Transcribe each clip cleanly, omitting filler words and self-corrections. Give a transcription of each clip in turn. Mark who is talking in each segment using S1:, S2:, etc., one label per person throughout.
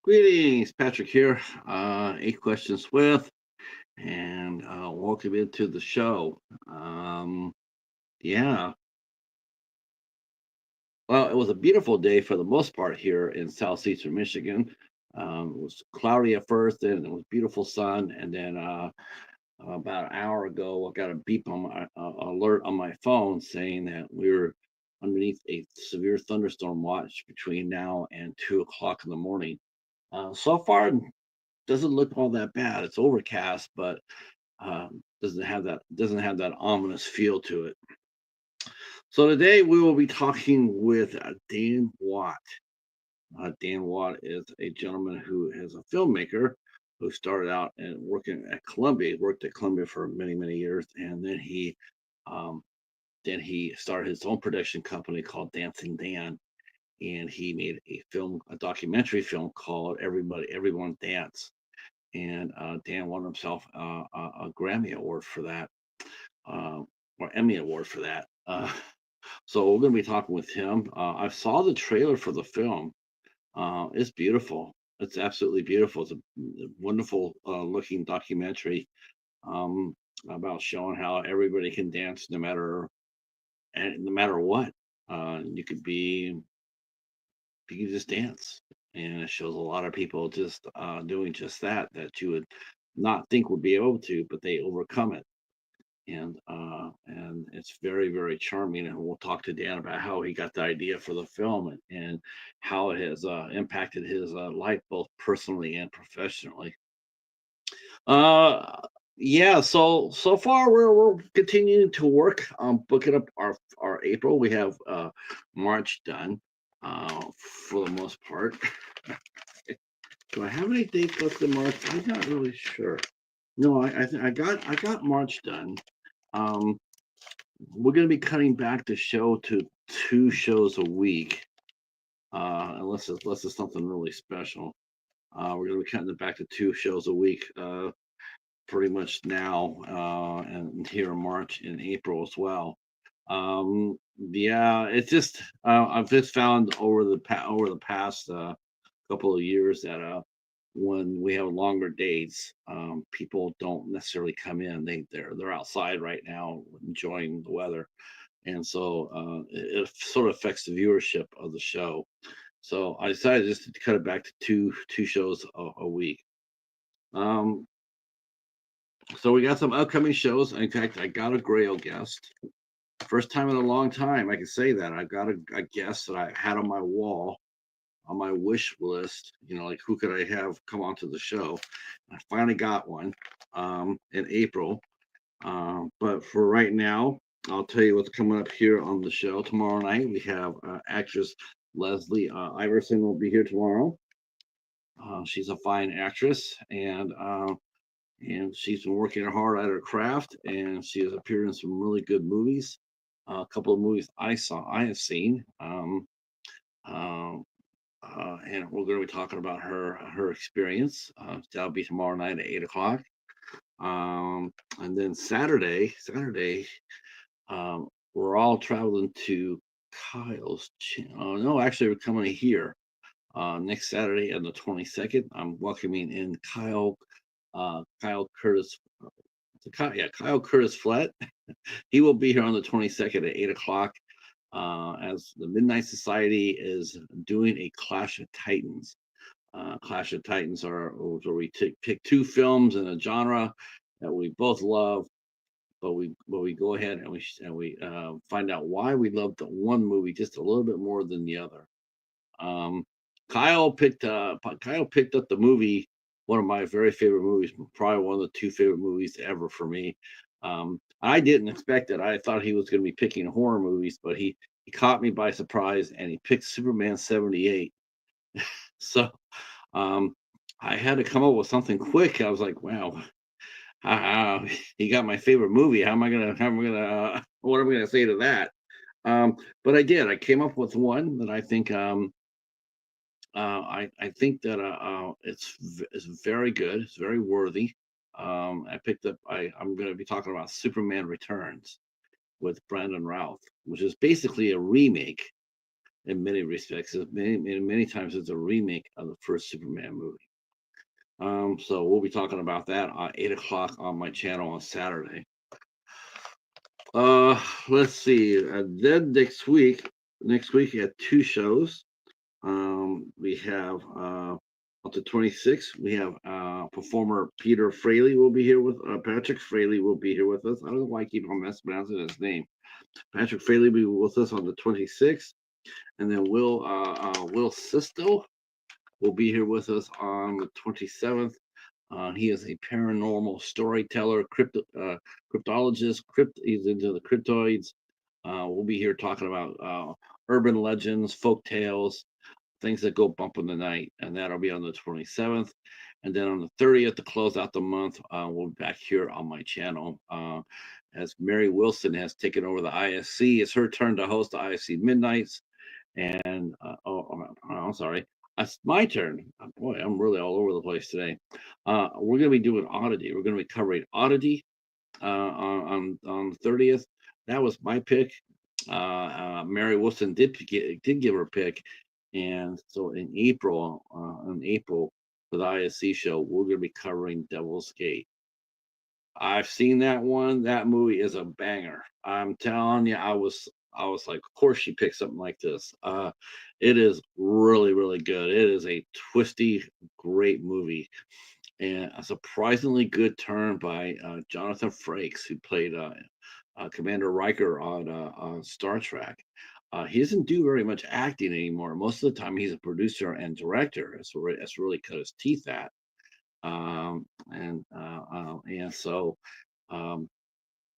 S1: Greetings, Patrick here. Eight questions with, and welcome into the show. Um, yeah, well, it was a beautiful day for the most part here in southeastern Michigan. It was cloudy at first, and it was beautiful sun, and then about an hour ago, I got a beep on my alert on my phone saying that we were underneath a severe thunderstorm watch between now and 2 o'clock in the morning. So far, doesn't look all that bad. It's overcast, but doesn't have that ominous feel to it. So today we will be talking with Dan Watt. Dan Watt is a gentleman who is a filmmaker who started out and working at Columbia. Worked at Columbia for many many years, and um, then he started his own production company called Dancing Dan, and he made a documentary film called Everyone Dance, and Dan won himself a Grammy Award for that, uh, or Emmy Award for that. So we're going to be talking with him. I saw the trailer for the film. It's beautiful. It's absolutely beautiful. It's a wonderful looking documentary um, about showing how everybody can dance no matter what. You could be you can just dance, and it shows a lot of people just doing just that you would not think would be able to, but they overcome it, and it's very very charming. And we'll talk to Dan about how he got the idea for the film, and how it has impacted his life both personally and professionally. uh yeah, so far we're continuing to work on booking up our April. We have March done for the most part. Do I have any dates left in March? I'm not really sure. No, I got March done. Um, we're going to be cutting back the show to two shows a week, unless it's something really special. We're going to be cutting it back to two shows a week, pretty much now, and here in March and April as well. Yeah, it's just I've just found over the past couple of years that when we have longer dates, people don't necessarily come in. They're outside right now enjoying the weather, and so it sort of affects the viewership of the show. So I decided just to cut it back to two shows a week. Um, so we got some upcoming shows. In fact, I got a Grail guest. First time in a long time, I can say that. I got a guest that I had on my wall, on my wish list, like who could I have come onto the show? I finally got one in April. But for right now, I'll tell you what's coming up here on the show. Tomorrow night, we have actress Leslie Iverson will be here tomorrow. She's a fine actress, and she's been working hard at her craft, and she has appeared in some really good movies. A couple of movies I have seen. Um, and we're going to be talking about her experience. That'll be tomorrow night at 8 o'clock. And then Saturday, we're all traveling to Oh no, actually, we're coming here next Saturday on the 22nd. I'm welcoming in Kyle Curtis. Kyle Curtis Flat. He will be here on the 22nd at 8 o'clock, as the Midnight Society is doing a Clash of Titans. Clash of Titans are where we pick two films in a genre that we both love, but we go ahead and we find out why we love the one movie just a little bit more than the other. Um, Kyle picked up the movie, one of my very favorite movies, probably one of the two favorite movies ever for me. I didn't expect it. I thought he was going to be picking horror movies, but he caught me by surprise, and he picked Superman 78. So um, I had to come up with something quick. I was like, wow, he got my favorite movie. What am I gonna say to that? But I did. I came up with one that I think I think that it's very good. It's very worthy. I picked up. I'm going to be talking about Superman Returns with Brandon Routh, which is basically a remake in many respects. Many times it's a remake of the first Superman movie. So we'll be talking about that at 8 o'clock on my channel on Saturday. Let's see. Then next week we have two shows. We have on the 26th, we have performer Peter Fraley will be here with Patrick Fraley will be here with us. I don't know why I keep on mispronouncing his name. Patrick Fraley will be with us on the 26th, and then Will Sisto will be here with us on the 27th. He is a paranormal storyteller, cryptologist. He's into the cryptoids. We'll be here talking about urban legends, folk tales, things that go bump in the night, and that'll be on the 27th. And then on the 30th, to close out the month, we'll be back here on my channel. As Mary Wilson has taken over the ISC, it's her turn to host the ISC Midnights. And I'm sorry, it's my turn. Boy, I'm really all over the place today. We're going to be doing Oddity. We're going to be covering Oddity on the 30th. That was my pick. Mary Wilson did give her pick, and so in April for the ISC show, we're going to be covering Devil's Gate. I've seen that one. That movie is a banger. I'm telling you, I was like, of course she picked something like this. It is really, really good. It is a twisty, great movie, and a surprisingly good turn by Jonathan Frakes, who played Commander Riker on Star Trek. He doesn't do very much acting anymore. Most of the time, he's a producer and director. It's really cut his teeth at. And so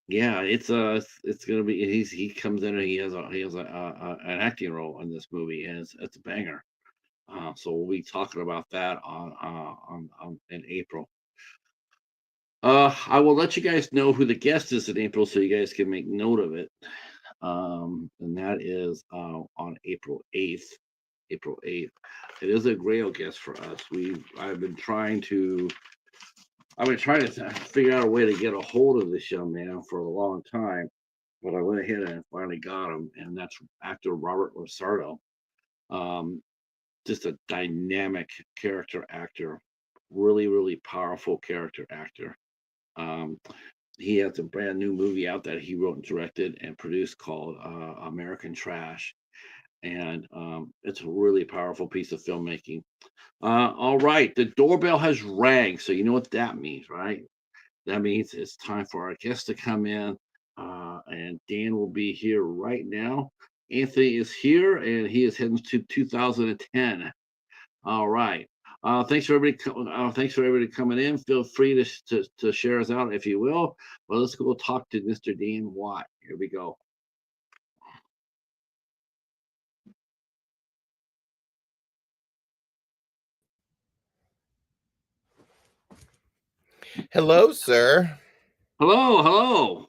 S1: yeah, it's gonna be he comes in and he has an acting role in this movie, and it's a banger. So we'll be talking about that on in April. I will let you guys know who the guest is in April, so you guys can make note of it. And that is on April 8th. April 8th. It is a Grail guest for us. I've been trying to figure out a way to get a hold of this young man for a long time, but I went ahead and finally got him, and that's actor Robert Losardo. Just a dynamic character actor, really, really powerful character actor. He has a brand new movie out that he wrote and directed and produced called American Trash, and it's a really powerful piece of filmmaking. All right, the doorbell has rang, so you know what that means, right? That means it's time for our guest to come in, and Dan will be here right now. Anthony is here, and he is heading to 2010. All right. Thanks for everybody coming in. Feel free to share us out if you will. Well, let's go talk to Mr. Dan Watt. Here we go.
S2: Hello, sir.
S1: Hello, hello.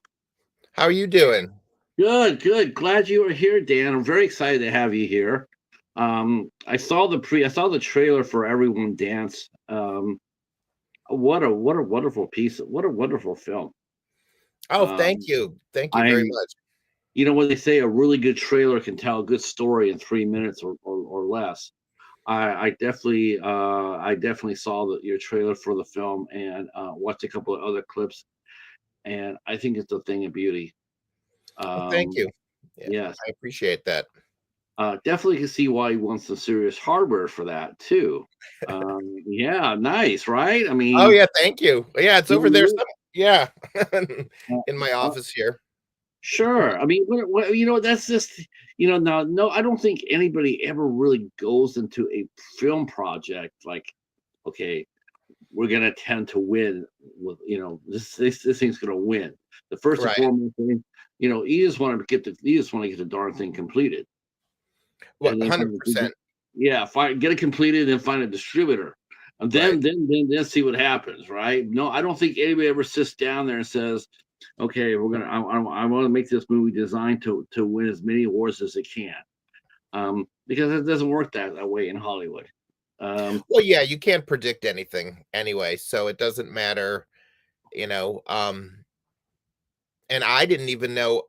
S2: How are you doing?
S1: Good, good. Glad you are here, Dan. I'm very excited to have you here. I saw the trailer for Everyone Dance. What a wonderful piece. What a wonderful film.
S2: Oh, thank
S1: Um,
S2: you. Thank you
S1: I
S2: very much.
S1: You know what they say, a really good trailer can tell a good story in 3 minutes or less. I definitely saw your trailer for the film and watched a couple of other clips, and I think it's a thing of beauty.
S2: Oh, thank
S1: Um,
S2: you. Yeah,
S1: yes,
S2: I appreciate that.
S1: definitely can see why he wants some serious hardware for that too. Yeah, nice, right? I
S2: Oh,
S1: mean,
S2: yeah, thank you. Yeah, it's over there
S1: you
S2: some yeah,
S1: know,
S2: in my office here.
S1: sure. I mean, that's just, now, no, I don't think anybody ever really goes into a film project like, okay, we're going to tend to win with, this thing's going to win. The first and
S2: Right.
S1: foremost thing, you just want to get the darn thing completed.
S2: What
S1: And then,
S2: 100%.
S1: yeah, get it completed and find a distributor. And
S2: Right.
S1: then see what happens, right? No, I don't think anybody ever sits down there and says, okay, I want to make this movie designed to win as many awards as it can, because it doesn't work that way in Hollywood.
S2: Well, yeah, you can't predict anything anyway, so it doesn't matter, you know, and I didn't even know,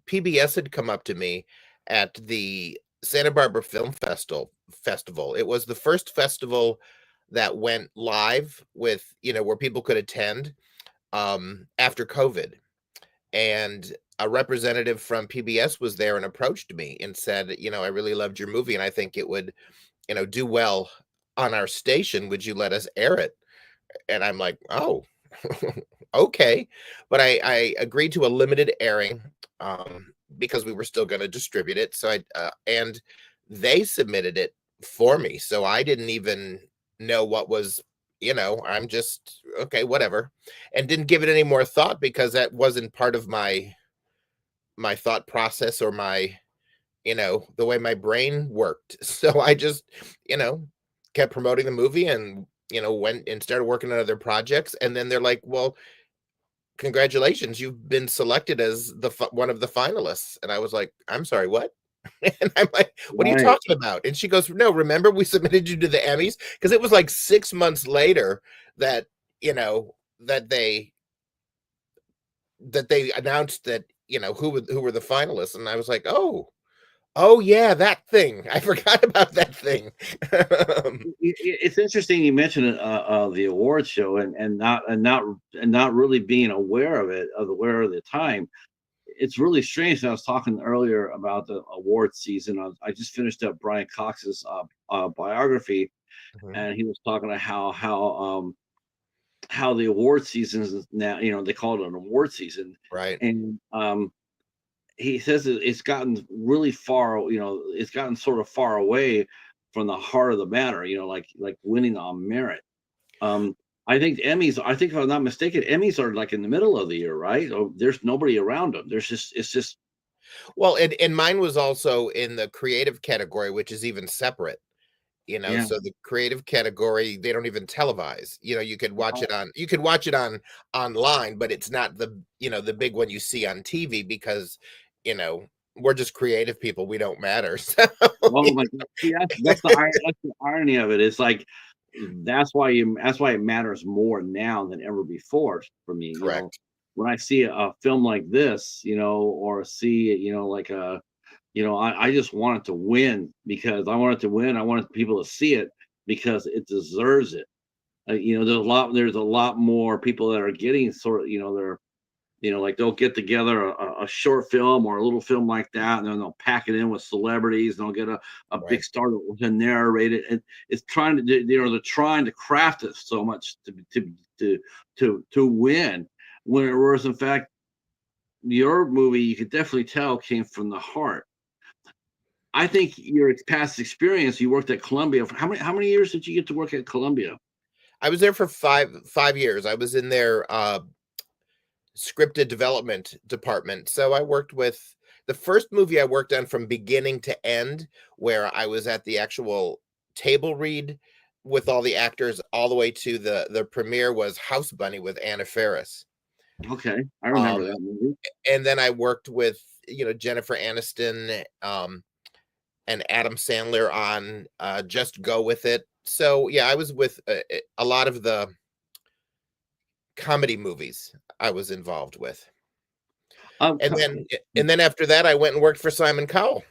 S2: PBS had come up to me at the Santa Barbara Film Festival. It was the first festival that went live with, where people could attend after COVID. And a representative from PBS was there and approached me and said, I really loved your movie and I think it would, do well on our station. Would you let us air it? And I'm like, oh, okay. But I agreed to a limited airing because we were still going to distribute it. So and they submitted it for me. So I didn't even know what was, I'm just, okay, whatever. And didn't give it any more thought because that wasn't part of my thought process or my, the way my brain worked. So I just, kept promoting the movie and, went and started working on other projects. And then they're like, well, congratulations, you've been selected as one of the finalists. And I was like, I'm sorry, what? And I'm like, what are you
S1: Right.
S2: talking about? And she goes, no, remember we submitted you to the Emmys? Because it was like 6 months later that, that they announced that, who were the finalists. And I was like, oh yeah, that thing. I forgot about that thing.
S1: It's interesting you mentioned the award show and not really being aware of the time. It's really strange. I was talking earlier about the award season. I just finished up Brian Cox's biography,
S2: Mhm.
S1: and he was talking about how the award season is now. They call it an award season,
S2: Right.
S1: and he says it's gotten really far. It's gotten sort of far away from the heart of the matter. Like winning on merit. Um, I think Emmys. I think if I'm not mistaken, Emmys are like in the middle of the year, right? Oh, there's nobody around them. It's just
S2: Well, and mine was also in the creative category, which is even separate.
S1: yeah.
S2: So the creative category, they don't even televise. You could watch it online, but it's not the big one you see on TV because, you know, we're just creative people. We don't matter. So
S1: Oh my God. See, that's the irony of it. It's like that's why it matters more now than ever before for me.
S2: correct.
S1: When I see a film like this, or see, like I just want it to win because I want it to win. I want people to see it because it deserves it. There's a lot more people that are getting sort of, they're like they'll get together a short film or a little film like that, and then they'll pack it in with celebrities, and they'll get a big
S2: Right.
S1: star to narrate it. And it's trying to, they're trying to craft it so much to win. Whereas in fact, your movie, you could definitely tell came from the heart. I think your past experience, you worked at Columbia. For how many years did you get to work at Columbia?
S2: I was there for 5 years. I was in their scripted development department. So I worked with the first movie I worked on from beginning to end, where I was at the actual table read with all the actors, all the way to the premiere was House Bunny with Anna Faris.
S1: Okay, I
S2: Um,
S1: remember that movie.
S2: and then I worked with Jennifer Aniston and Adam Sandler on Just Go With It. So yeah, I was with a lot of the comedy movies I was involved with. And
S1: Co-
S2: then after that, I went and worked for Simon Cowell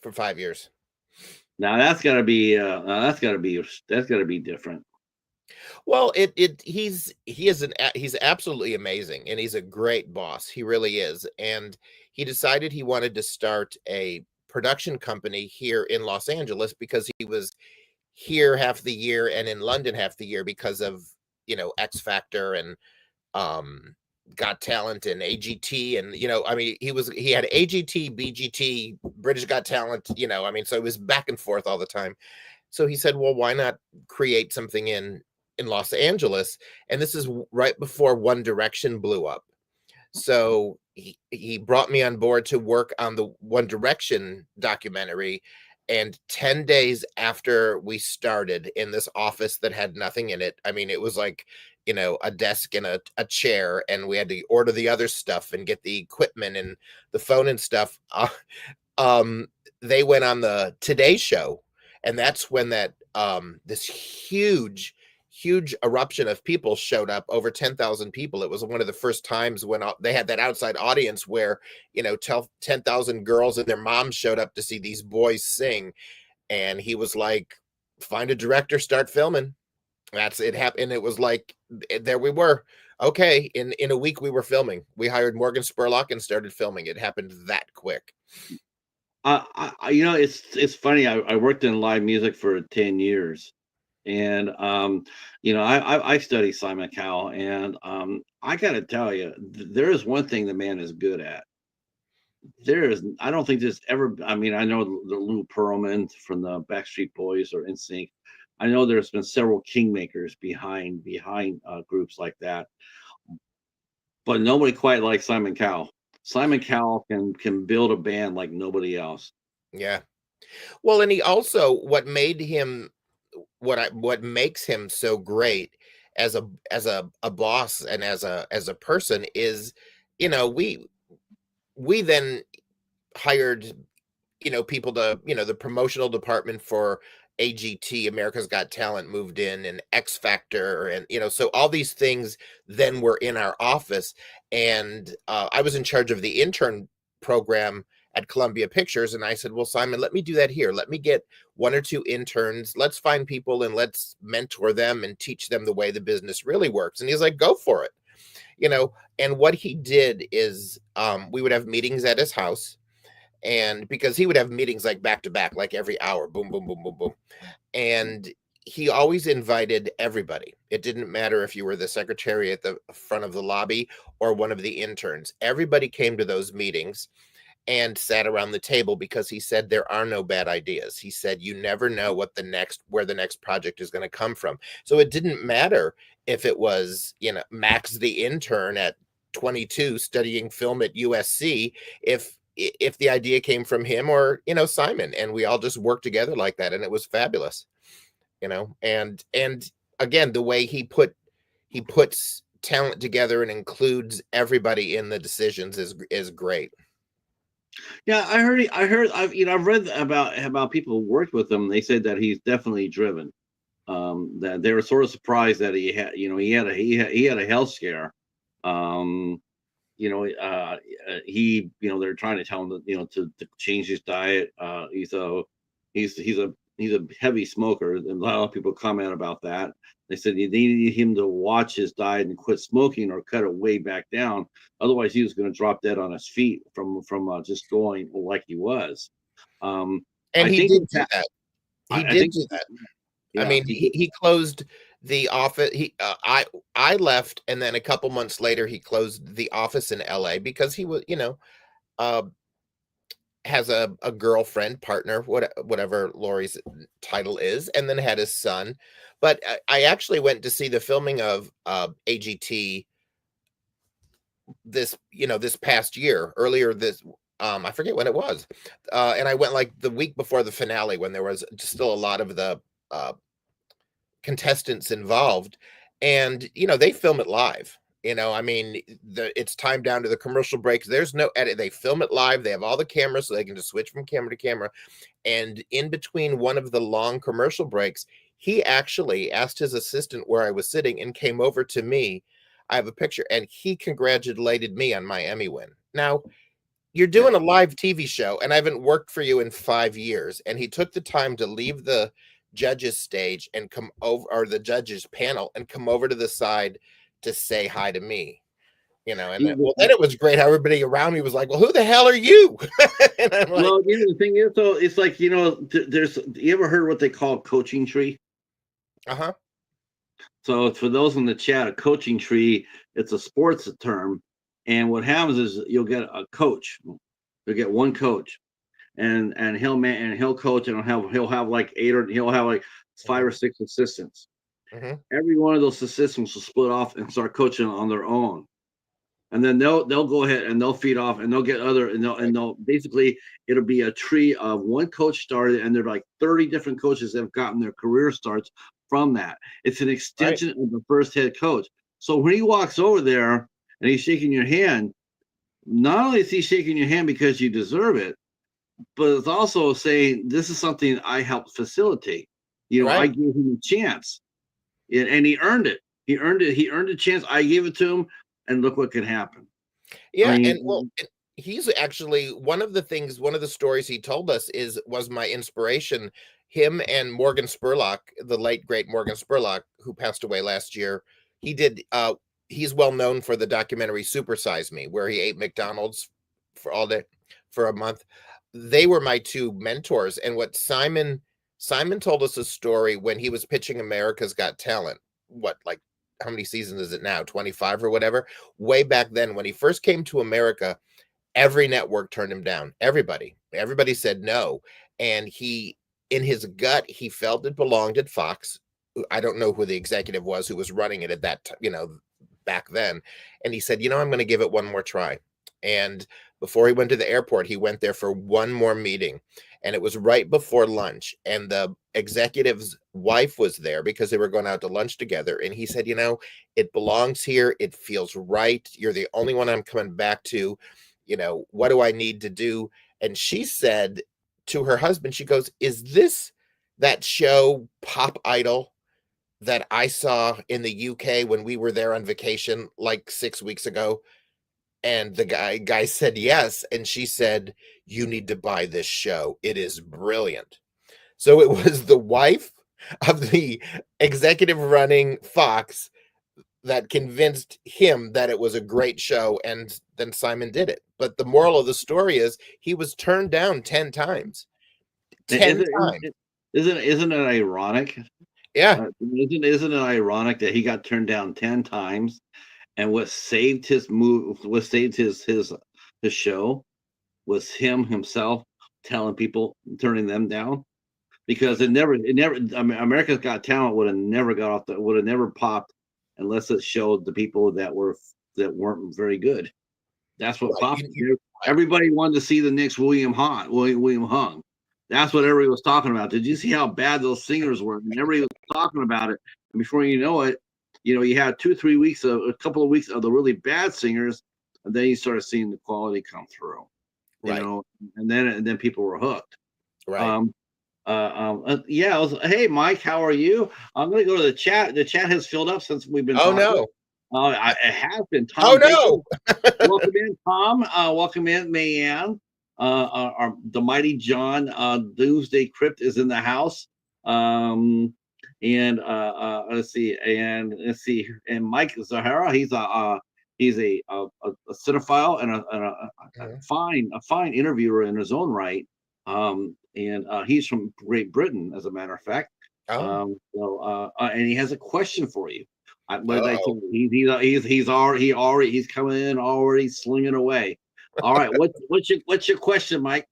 S2: for 5 years.
S1: Now that's gotta be different.
S2: Well, he's absolutely amazing, and he's a great boss. He really is. And he decided he wanted to start a production company here in Los Angeles because he was here half the year and in London half the year because of, X Factor and um Got Talent and AGT. And I mean, he had AGT, BGT, British Got Talent, I mean, so it was back and forth all the time. So he said, well, why not create something in Los Angeles? And this is right before One Direction blew up. So he brought me on board to work on the One Direction documentary. And 10 days after we started in this office that had nothing in it, I mean, it was like, a desk and a chair, and we had to order the other stuff and get the equipment and the phone and stuff. Um, they went on the Today Show, and that's when that this huge huge eruption of people showed up, over 10,000 people. It was one of the first times when they had that outside audience where, 10,000 girls and their moms showed up to see these boys sing. And he was like, find a director, start filming. That's it happened. It was like, there we were. Okay. In a week we were filming. We hired Morgan Spurlock and started filming. It happened that quick.
S1: It's funny. I worked in live music for 10 years. And I study Simon Cowell, and I got to tell you, there is one thing the man is good at. I don't think there's ever. I mean, I know the Lou Pearlman from the Backstreet Boys or NSYNC. I know there's been several kingmakers behind groups like that, but nobody quite like Simon Cowell. Simon Cowell can build a band like nobody else.
S2: Yeah. Well, and he also, what makes him so great as a boss and as a person is, we then hired, people to, the promotional department for AGT, America's Got Talent, moved in, and X Factor, and so all these things then were in our office. And I was in charge of the intern program at Columbia Pictures, and I said, well, Simon, let me do that here. Let me get 1 or 2 interns. Let's find people and let's mentor them and teach them the way the business really works. And he's like, go for it. And what he did is we would have meetings at his house, and because he would have meetings like back to back, like every hour, boom, boom, boom, boom, boom. And he always invited everybody. It didn't matter if you were the secretary at the front of the lobby or one of the interns. Everybody came to those meetings and sat around the table, because he said there are no bad ideas. He said you never know where the next project is going to come from. So it didn't matter if it was, Max the intern at 22 studying film at USC, if the idea came from him or, Simon, and we all just worked together like that, and it was fabulous. And again, the way he puts talent together and includes everybody in the decisions is great.
S1: Yeah, I've read about people who worked with him. They said that he's definitely driven. That they were sort of surprised that he had a health scare. They're trying to tell him that, to change his diet. He's a heavy smoker, and a lot of people comment about that. They said you needed him to watch his diet and quit smoking or cut it way back down. Otherwise, he was going to drop dead on his feet from just going like he was.
S2: And he did do that. He did do that. Yeah, I mean, he closed the office. I left, and then a couple months later, he closed the office in LA because he was, has a girlfriend, partner, whatever Lori's title is, and then had his son. But I actually went to see the filming of AGT this past year, earlier this, I forget when it was. And I went like the week before the finale, when there was still a lot of the contestants involved, and they film it live. I mean, it's time down to the commercial breaks. There's no edit. They film it live. They have all the cameras, so they can just switch from camera to camera. And in between one of the long commercial breaks, he actually asked his assistant where I was sitting and came over to me. I have a picture, and he congratulated me on my Emmy win. Now, you're doing a live TV show, and I haven't worked for you in 5 years. And he took the time to leave the judges stage and come over, or the judges panel, and come over to the side to say hi to me. And then it was great how everybody around me was like, well, who the hell are you? And I'm like,
S1: well, the thing is, so it's like, there's, you ever heard what they call a coaching tree?
S2: Uh-huh.
S1: So for those in the chat, a coaching tree, it's a sports term. And what happens is you'll get a coach. You'll get one coach, and he'll coach, and he'll have like 5 or 6 assistants. Mm-hmm. Every one of those assistants will split off and start coaching on their own. And then they'll go ahead and they'll feed off, and they'll get other, and they'll basically, it'll be a tree of one coach started, and there are like 30 different coaches that have gotten their career starts from that. It's an extension of the first head coach. So when he walks over there and he's shaking your hand, not only is he shaking your hand because you deserve it, but it's also saying, this is something I helped facilitate. I gave him a chance. and he earned it. He earned it. He earned a chance. I gave it to him, and look what could happen. I
S2: Yeah, and well,
S1: mean,
S2: he's actually one of the things, one of the stories he told us was my inspiration. Him and Morgan Spurlock, the late great Morgan Spurlock, who passed away last year. He did. He's well known for the documentary Super Size Me, where he ate McDonald's for all day for a month. They were my two mentors, and what Simon told us a story when he was pitching America's Got Talent. What, like, how many seasons is it now? 25 or whatever. Way back then, when he first came to America, every network turned him down. Everybody said no. And he, in his gut, he felt it belonged at Fox. I don't know who the executive was who was running it at that back then. And he said, I'm going to give it one more try. And before he went to the airport, he went there for one more meeting. And it was right before lunch. And the executive's wife was there because they were going out to lunch together. And he said, it belongs here. It feels right. You're the only one I'm coming back to. What do I need to do? And she said to her husband, she goes, is this that show Pop Idol that I saw in the UK when we were there on vacation like 6 weeks ago? And the guy said yes. And she said, you need to buy this show. It is brilliant. So it was the wife of the executive running Fox that convinced him that it was a great show. And then Simon did it. But the moral of the story is he was turned down 10 times. 10 times.
S1: Isn't it ironic?
S2: Yeah.
S1: Isn't it ironic that he got turned down 10 times? And what saved his show was himself telling people, turning them down, because it never. I mean, America's Got Talent would have never popped unless it showed the people that weren't very good. That's what popped. Everybody wanted to see the next William Hung. That's what everybody was talking about. Did you see how bad those singers were? And everybody was talking about it. And before you know it, you had 2-3 weeks a couple of weeks of the really bad singers, and then you started seeing the quality come through.
S2: Right.
S1: And then people were hooked.
S2: Right.
S1: Yeah. Hey, Mike, how are you? I'm gonna go to the chat. The chat has filled up since we've been
S2: talking.
S1: No. It has been. Tom,
S2: oh no.
S1: Welcome in, Tom. Welcome in, Mayanne. The mighty John Doomsday Crypt is in the house. And let's see, and Mike Zahara, he's a cinephile and a fine interviewer in his own right. And he's from Great Britain, as a matter of fact. And he has a question for you. What did I tell you? He's coming in already slinging away. All right, what's your question, Mike?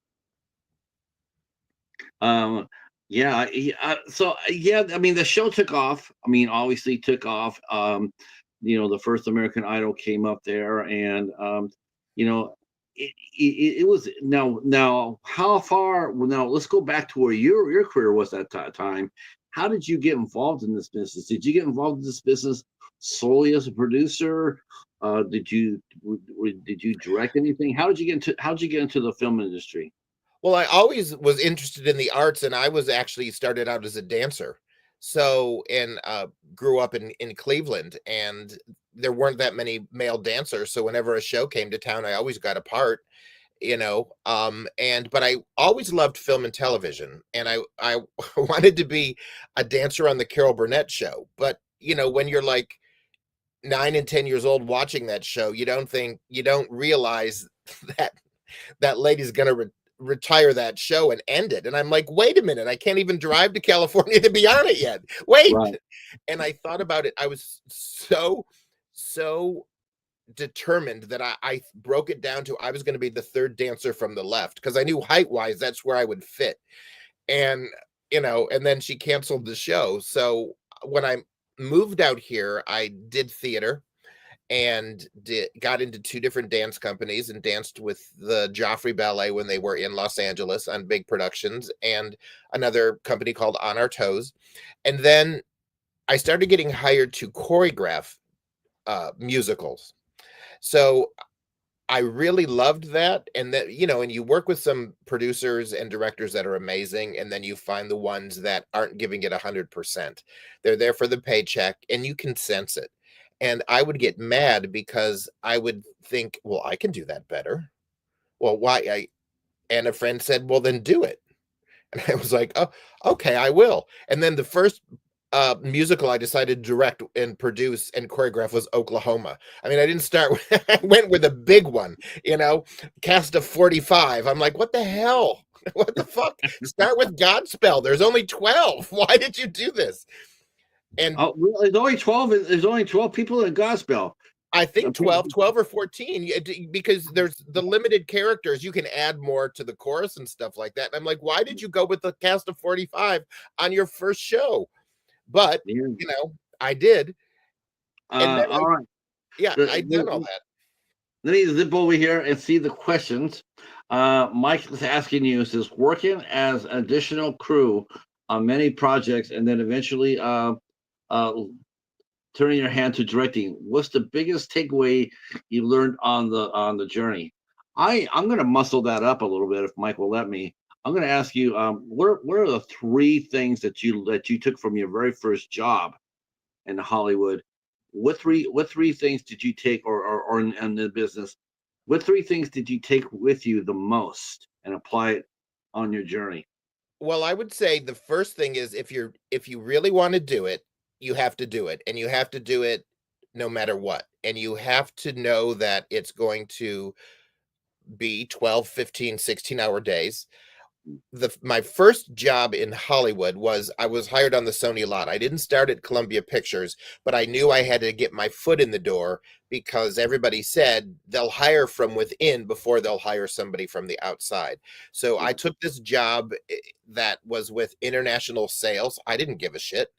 S1: Yeah. I mean, the show took off. I mean, obviously took off. The first American Idol came up there, and it was now how far. Well, now let's go back to where your career was at that time. How did you get involved in this business? Did you get involved in this business solely as a producer? Did you direct anything? How did you get into the film industry?
S2: Well, I always was interested in the arts, and I was actually started out as a dancer. So, and grew up in Cleveland, and there weren't that many male dancers. So whenever a show came to town, I always got a part, but I always loved film and television, and I wanted to be a dancer on the Carol Burnett show. But, when you're like 9 and 10 years old watching that show, you don't realize that lady's going to retire that show and end it. And I'm like, wait a minute, I can't even drive to California to be on it yet. Wait. Right. And I thought about it. I was so determined that I broke it down to I was going to be the third dancer from the left, because I knew height wise that's where I would fit. And and then she canceled the show. So when I moved out here, I did theater and got into 2 different dance companies and danced with the Joffrey Ballet when they were in Los Angeles on big productions, and another company called On Our Toes. And then I started getting hired to choreograph musicals. So I really loved that, and that, and you work with some producers and directors that are amazing, and then you find the ones that aren't giving it 100%. They're there for the paycheck, and you can sense it. And I would get mad because I would think, "Well, I can do that better." Well, why? And a friend said, "Well, then do it." And I was like, "Oh, okay, I will." And then the first musical I decided to direct and produce and choreograph was Oklahoma. I mean, I didn't start with, I went with a big one, cast of 45. I'm like, what the hell? What the fuck? Start with Godspell. There's only 12. Why did you do this? And
S1: Oh, well, there's only 12. There's only 12 people in Gospel.
S2: I think 12 or 14, because there's the limited characters. You can add more to the chorus and stuff like that. And I'm like, why did you go with the cast of 45 on your first show? But,
S1: Yeah.
S2: I did. And then,
S1: All right.
S2: I did all that.
S1: Let me zip over here and see the questions. Mike is asking you, says, working as additional crew on many projects and then eventually uh, turning your hand to directing. What's the biggest takeaway you learned on the journey? I'm going to muscle that up a little bit if Mike will let me. I'm going to ask you, what are the three things that you took from your very first job in Hollywood? What three things did you take, or in the business? What three things did you take with you the most and apply it on your journey?
S2: Well, I would say the first thing is if you really want to do it, you have to do it, and you have to do it no matter what. And you have to know that it's going to be 12, 15, 16-hour days. My first job in Hollywood was I was hired on the Sony lot. I didn't start at Columbia Pictures, but I knew I had to get my foot in the door because everybody said they'll hire from within before they'll hire somebody from the outside. So I took this job that was with international sales. I didn't give a shit.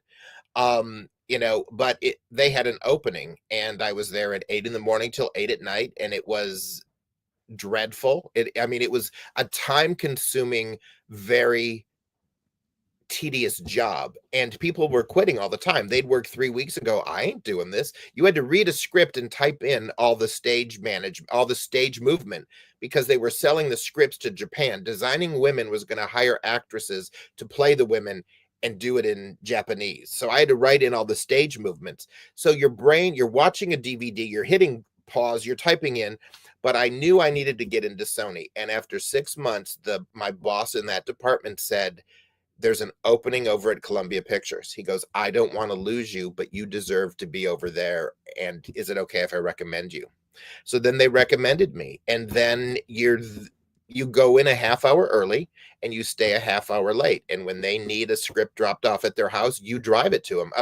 S2: But they had an opening and I was there at 8 in the morning till 8 at night, and it was dreadful. It was a time-consuming, very tedious job, and people were quitting all the time. They'd work 3 weeks and go, "I ain't doing this." You had to read a script and type in all the all the stage movement, because they were selling the scripts to Japan. Designing Women was going to hire actresses to play the women and do it in Japanese. So I had to write in all the stage movements. So you're watching a DVD, you're hitting pause, you're typing in. But I knew I needed to get into Sony. And after 6 months, my boss in that department said, "There's an opening over at Columbia Pictures." He goes, "I don't want to lose you, but you deserve to be over there. And is it okay if I recommend you?" So then they recommended me. And then you go in a half hour early and you stay a half hour late. And when they need a script dropped off at their house, you drive it to them.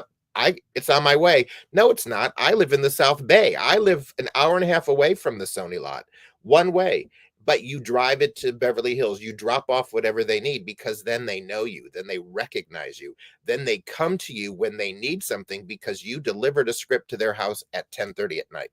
S2: It's on my way. No, it's not. I live in the South Bay. I live an hour and a half away from the Sony lot, one way. But you drive it to Beverly Hills. You drop off whatever they need, because then they know you. Then they recognize you. Then they come to you when they need something because you delivered a script to their house at 10:30 at night.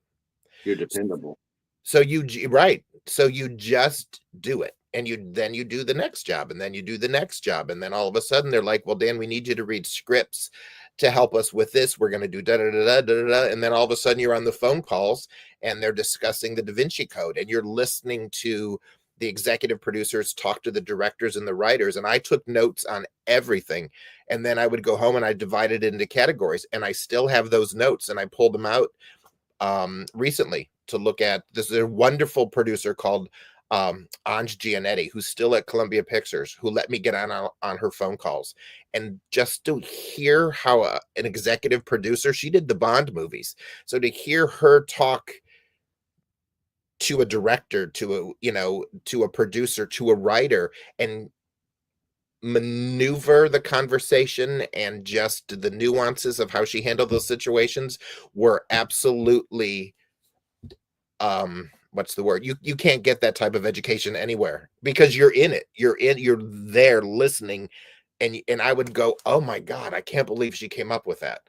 S1: You're dependable.
S2: So right. So you just do it. And you do the next job, and then you do the next job. And then all of a sudden they're like, "Well, Dan, we need you to read scripts to help us with this. We're going to do da da da da da da." And then all of a sudden you're on the phone calls and they're discussing the Da Vinci Code, and you're listening to the executive producers talk to the directors and the writers. And I took notes on everything. And then I would go home and I divided it into categories, and I still have those notes, and I pulled them out recently to look at. This is a wonderful producer called Anj Gianetti, who's still at Columbia Pictures, who let me get on her phone calls. And just to hear how an executive producer, she did the Bond movies. So to hear her talk to a director, to a producer, to a writer, and maneuver the conversation and just the nuances of how she handled those situations were absolutely, what's the word? You can't get that type of education anywhere, because you're in it. You're there listening, and I would go, "Oh my God, I can't believe she came up with that."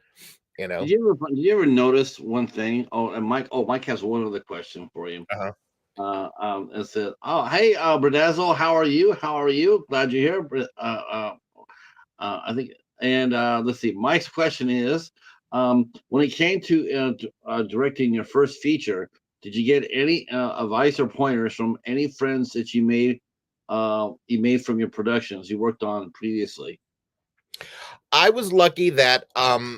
S2: You know?
S1: Did you ever notice one thing? Oh, and Mike has one other question for you.
S2: Uh-huh.
S1: It said, "Oh, hey, Berdazzle, how are you? How are you? Glad you're here." I think, and let's see. Mike's question is, when it came to directing your first feature, Did you get any advice or pointers from any friends that you made from your productions you worked on previously?
S2: I was lucky that I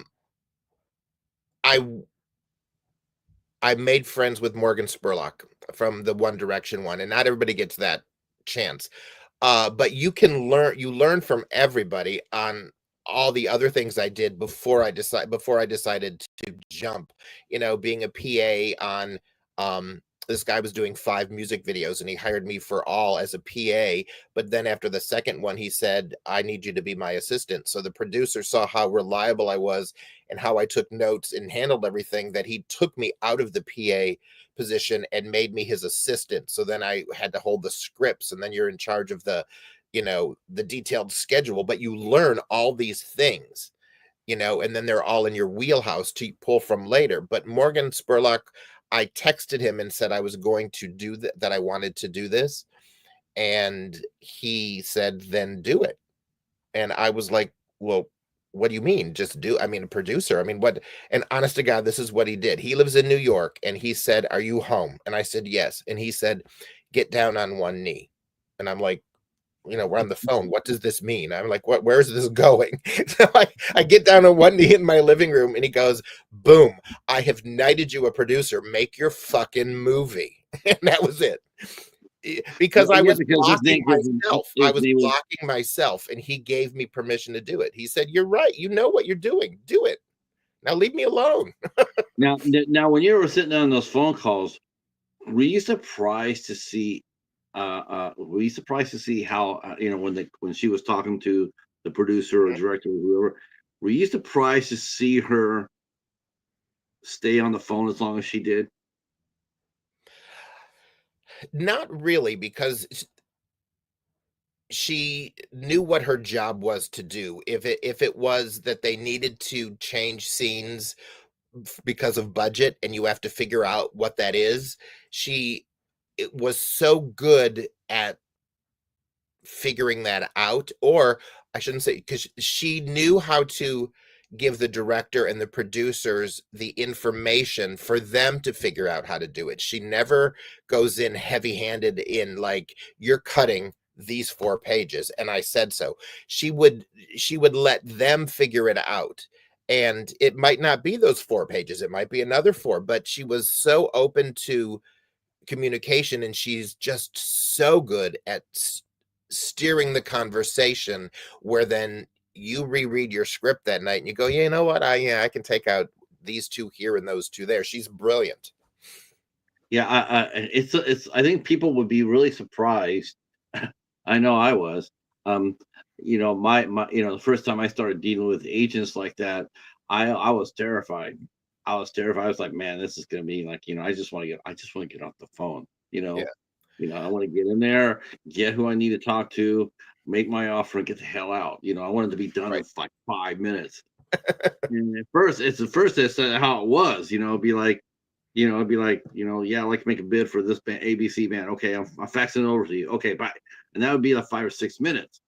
S2: I made friends with Morgan Spurlock from the One Direction one, and not everybody gets that chance. But you learn from everybody on all the other things I did before I decided to jump. Being a PA on this guy was doing 5 music videos and he hired me for all as a PA. But then after the second one, he said, I need you to be my assistant. So the producer saw how reliable I was and how I took notes and handled everything, that he took me out of the PA position and made me his assistant. So then I had to hold the scripts, and then you're in charge of the detailed schedule, but you learn all these things, and then they're all in your wheelhouse to pull from later. But Morgan Spurlock, I texted him and said I was going to do that I wanted to do this. And he said, then do it. And I was like, well, what do you mean? Just do, I mean, a producer. I mean, what? And honest to God, this is what he did. He lives in New York and he said, are you home? And I said, yes. And he said, get down on one knee. And I'm like, we're on the phone. What does this mean? I'm like, where is this going? So I get down on one knee in my living room and he goes, boom, I have knighted you a producer. Make your fucking movie. And that was it. Because I
S1: Yeah,
S2: was
S1: because
S2: blocking myself. I
S1: his
S2: was
S1: name was
S2: blocking myself, and he gave me permission to do it. He said, "You're right. You know what you're doing. Do it. Now leave me alone."
S1: now when you were sitting on those phone calls, were you surprised to see how when she was talking to the producer or director or whoever, were you surprised to see her stay on the phone as long as she did?
S2: Not really, because she knew what her job was to do. If it was that they needed to change scenes because of budget and you have to figure out what that is, she it was so good at figuring that out. Or I shouldn't say, because she knew how to give the director and the producers the information for them to figure out how to do it. She never goes in heavy-handed in like, you're cutting these 4 pages and I said so. She would let them figure it out. And it might not be those 4 pages, it might be another four, but she was so open to communication, and she's just so good at steering the conversation, where then you reread your script that night and you go, yeah, you know what, I can take out these two here and those two there. She's brilliant.
S1: Yeah, it's. I think people would be really surprised. I know I was. Um, the first time I started dealing with agents like that, I was terrified. I was terrified. I was like, man, this is gonna be like, I just want to get off the phone.
S2: Yeah,
S1: I want to get in there, get who I need to talk to, make my offer, and get the hell out. I wanted to be done in
S2: right.
S1: like 5 minutes. And at first that's how it was. It'd be like, yeah, I'd like to make a bid for this band, ABC band. Okay, I'm faxing it over to you. Okay, bye. And that would be like 5 or 6 minutes.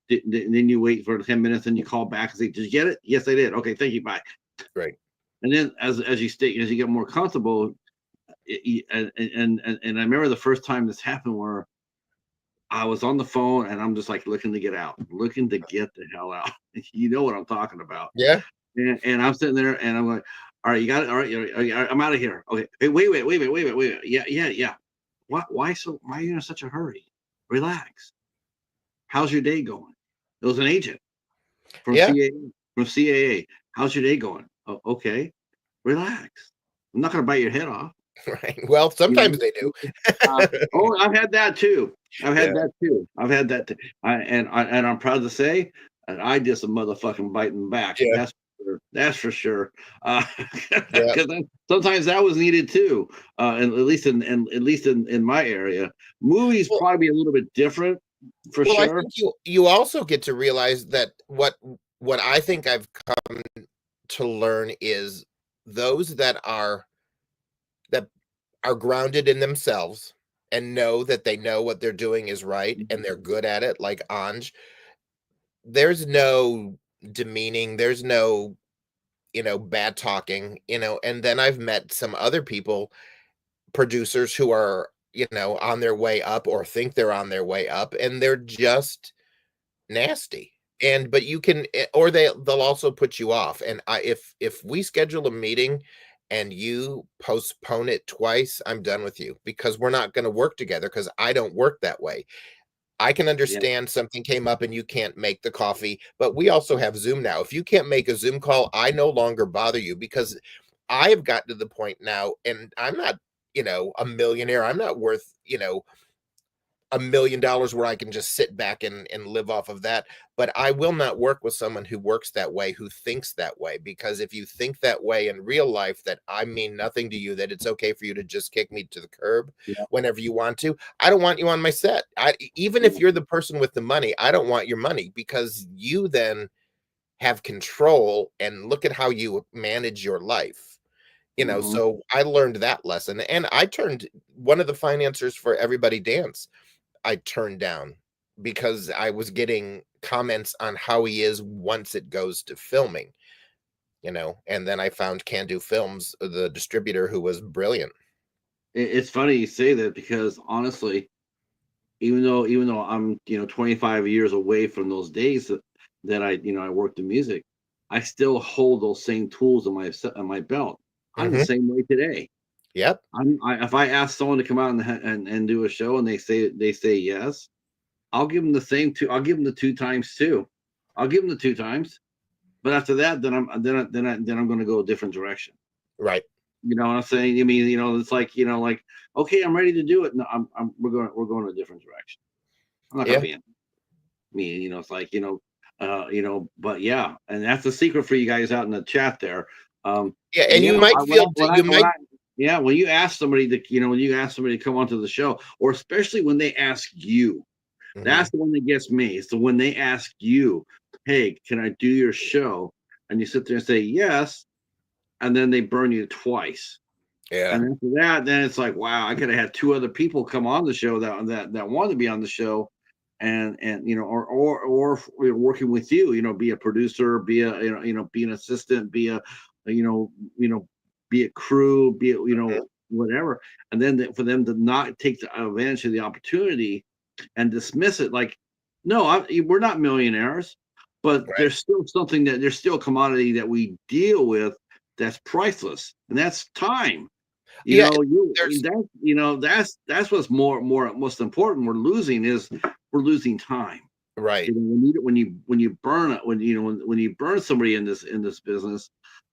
S1: Then you wait for 10 minutes and you call back and say, did you get it? Yes, I did. Okay, thank you. Bye.
S2: Right.
S1: And then as you get more comfortable, and I remember the first time this happened where I was on the phone and I'm just like looking to get out, looking to get the hell out. You know what I'm talking about.
S2: Yeah.
S1: And I'm sitting there and I'm like, all right, you got it. All right, I'm out of here. Okay. Hey, wait. Yeah. Why are you in such a hurry? Relax. How's your day going? It was an agent from
S2: Yeah.
S1: CAA. How's your day going? Oh, okay. Relax. I'm not going to bite your head off.
S2: Right. Well, sometimes they do.
S1: I've had that too. I've
S2: Yeah.
S1: had that too. I've had that too. And I'm proud to say, and I did some motherfucking biting back.
S2: Yeah.
S1: That's for sure. That's for sure.
S2: Yeah.
S1: Because sometimes that was needed too. And at least in my area, movies
S2: Well,
S1: probably a little bit different for
S2: well, I
S1: sure.
S2: think you also get to realize that what I think I've come to learn is those that are grounded in themselves and know that they know what they're doing is right and they're good at it, like Anj. There's no demeaning, there's no bad talking. And then I've met some other people producers who are, on their way up or think they're on their way up, and they're just nasty. And but you can or they'll also put you off. And if we schedule a meeting and you postpone it twice, I'm done with you because we're not going to work together because I don't work that way. I can
S1: Yeah.
S2: understand something came up and you can't make the coffee, but we also have Zoom now. If you can't make a Zoom call, I no longer bother you because I have gotten to the point now, and I'm not, a millionaire. I'm not worth, $1 million where I can just sit back and live off of that. But I will not work with someone who works that way, who thinks that way. Because if you think that way in real life, that I mean nothing to you, that it's okay for you to just kick me to the curb
S1: Yeah.
S2: whenever you want to, I don't want you on my set. Even if
S1: Yeah.
S2: you're the person with the money, I don't want your money because you then have control and look at how you manage your life.
S1: Mhm.
S2: So I learned that lesson, and I turned one of the financiers for Everybody Dance I turned down because I was getting comments on how he is once it goes to filming, and then I found Can Do Films, the distributor, who was brilliant.
S1: It's funny you say that because honestly, even though I'm 25 years away from those days that I worked in music, I still hold those same tools on my belt. I'm the
S2: Mhm.
S1: same way today.
S2: Yep.
S1: If I ask someone to come out and do a show and they say yes, I'll give them the same two. I'll give them the two times too. I'll give them the two times. But after that, then I'm going to go a different direction.
S2: Right.
S1: You know what I'm saying? I mean, it's like okay, I'm ready to do it. No, we're going a different direction. I'm not going
S2: Yeah.
S1: to be in. I mean, it's like but yeah, and that's the secret for you guys out in the chat there.
S2: Yeah,
S1: And
S2: and
S1: yeah,
S2: you might feel you
S1: when
S2: might
S1: I yeah, when you ask somebody to come onto the show, or especially when they ask you,
S2: Mhm.
S1: that's the one that gets me. So when they ask you, "Hey, can I do your show?" and you sit there and say yes, and then they burn you twice.
S2: Yeah.
S1: And after that, then it's like, wow, I could have had two other people come on the show that want to be on the show, and or if we're working with you, be a producer, be a be an assistant, be a you know you know be a crew, be a,
S2: Mhm.
S1: whatever, and then for them to not take advantage of the opportunity and dismiss it like, no, we're not millionaires, but
S2: Right.
S1: there's still a commodity that we deal with that's priceless, and that's time.
S2: Yeah, there's
S1: That's what's more most important. We're losing time.
S2: right.
S1: When you burn it when you burn somebody in this business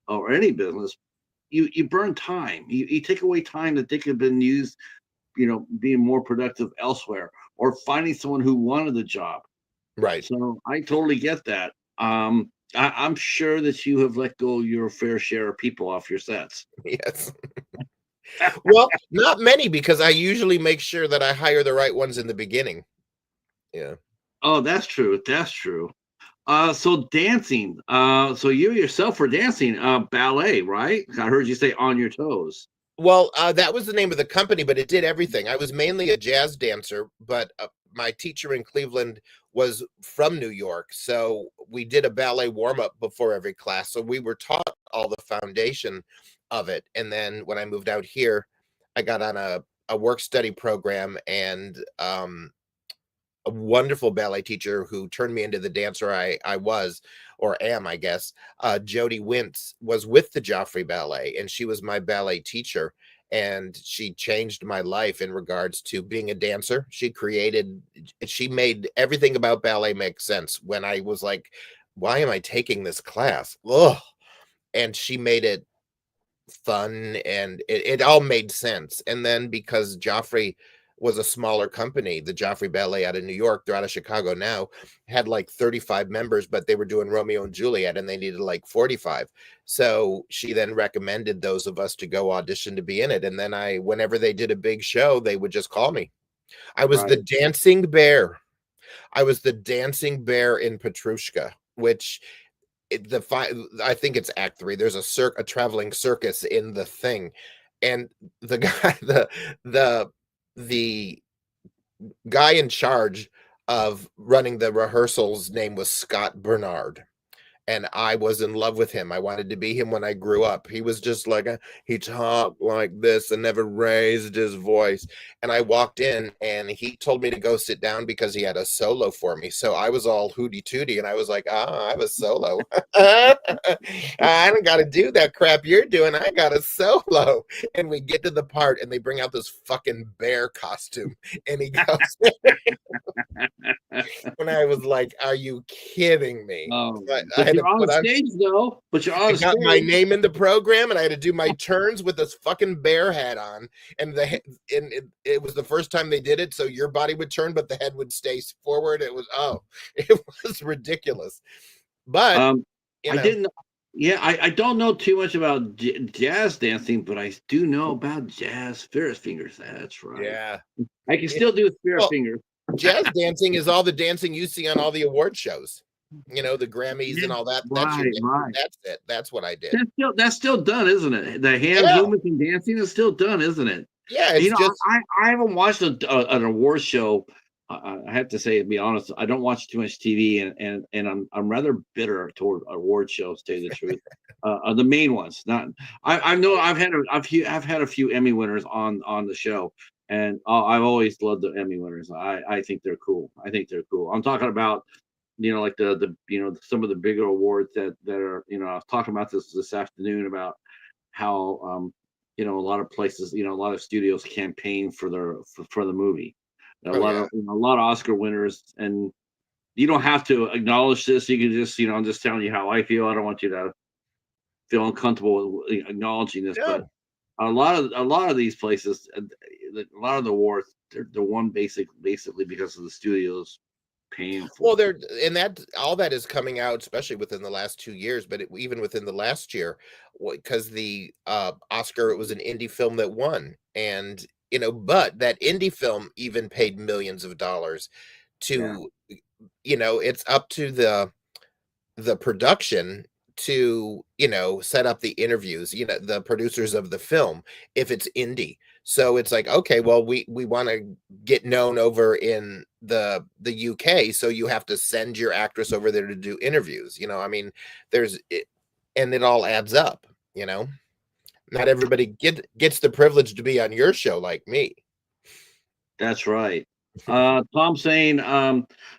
S1: or any business, you burn time. You take away time that they could have been used, being more productive elsewhere or finding someone who wanted the job.
S2: Right.
S1: So I totally get that. I'm sure that you have let go your fair share of people off your sets.
S2: Yes. Well, not many because I usually make sure that I hire the right ones in the beginning. Yeah.
S1: Oh, that's true. That's true. So dancing. So you yourself were dancing, ballet, right? I heard you say on your toes.
S2: Well, that was the name of the company, but it did everything. I was mainly a jazz dancer, but my teacher in Cleveland was from New York, so we did a ballet warm up before every class. So we were taught all the foundation of it. And then when I moved out here, I got on a work study program, and a wonderful ballet teacher who turned me into the dancer I was or am, I guess. Jody Wintz was with the Joffrey Ballet, and she was my ballet teacher. And she changed my life in regards to being a dancer. She made everything about ballet make sense when I was like, why am I taking this class? Ugh. And she made it fun, and it all made sense. And then because Joffrey was a smaller company, the Joffrey Ballet out of New York, they're out of Chicago now, had like 35 members, but they were doing Romeo and Juliet and they needed like 45. So she then recommended those of us to go audition to be in it. And then whenever they did a big show, they would just call me. I was the
S1: Right.
S2: dancing bear. I was the dancing bear in Petrushka, which I think it's act 3. There's a traveling circus in the thing. And the guy the the guy in charge of running the rehearsals name was Scott Bernard. and I was in love with him. I wanted to be him when I grew up. He was just like he talked like this and never raised his voice. And I walked in and he told me to go sit down because he had a solo for me. So I was all hooty tooty and I was like, I have a solo. I don't got to do that crap you're doing. I got a solo. And we get to the part and they bring out this fucking bear costume and he goes, and I was like, are you kidding me? I
S1: But
S2: had to
S1: you're on
S2: put on,
S1: stage though. But you're
S2: I
S1: on
S2: got my
S1: stage.
S2: name in the program and I had to do my turns with this fucking bear hat on. And it was the first time they did it. So your body would turn, but the head would stay forward. It was, it was ridiculous. But,
S1: Um,
S2: you
S1: I
S2: know,
S1: didn't. Yeah, I don't know too much about jazz dancing, but I do know about jazz Ferris fingers. That's right.
S2: yeah.
S1: I can still do Ferris
S2: Well,
S1: fingers.
S2: jazz dancing is all the dancing you see on all the award shows, the Grammys
S1: Yeah,
S2: and all that. That's your,
S1: right, right.
S2: that's it. That's what I did.
S1: That's still done, isn't it? The hand
S2: Yeah.
S1: movements and dancing is still done, isn't it?
S2: Yeah. It's just,
S1: I haven't watched an award show. I have to say, to be honest, I don't watch too much TV, and I'm rather bitter toward award shows. To tell you the truth, the main ones. Not I know I've had a few Emmy winners on the show, and I've always loved the Emmy winners. I think they're cool. I think they're cool. I'm talking about like the some of the bigger awards that are I was talking about this afternoon about how a lot of places a lot of studios campaign for the movie.
S2: oh yeah.
S1: A lot of Oscar winners, and you don't have to acknowledge this. You can just I'm just telling you how I feel. I don't want you to feel uncomfortable with acknowledging this, but
S2: No.
S1: a lot of these places, a lot of the awards, they're won basically because of the studios paying
S2: Well,
S1: for it.
S2: and that all that is coming out, especially within the last 2 years, but even within the last year, because the Oscar, it was an indie film that won, and but that indie film even paid millions of dollars
S1: Yeah,
S2: to, it's up to the production to set up the interviews, the producers of the film, if it's indie. So it's like, okay, well, we want to get known over in the UK, so you have to send your actress over there to do interviews. I mean, there's it, and it all adds up. Not everybody gets the privilege to be on your show like me.
S1: that's right. Tom saying,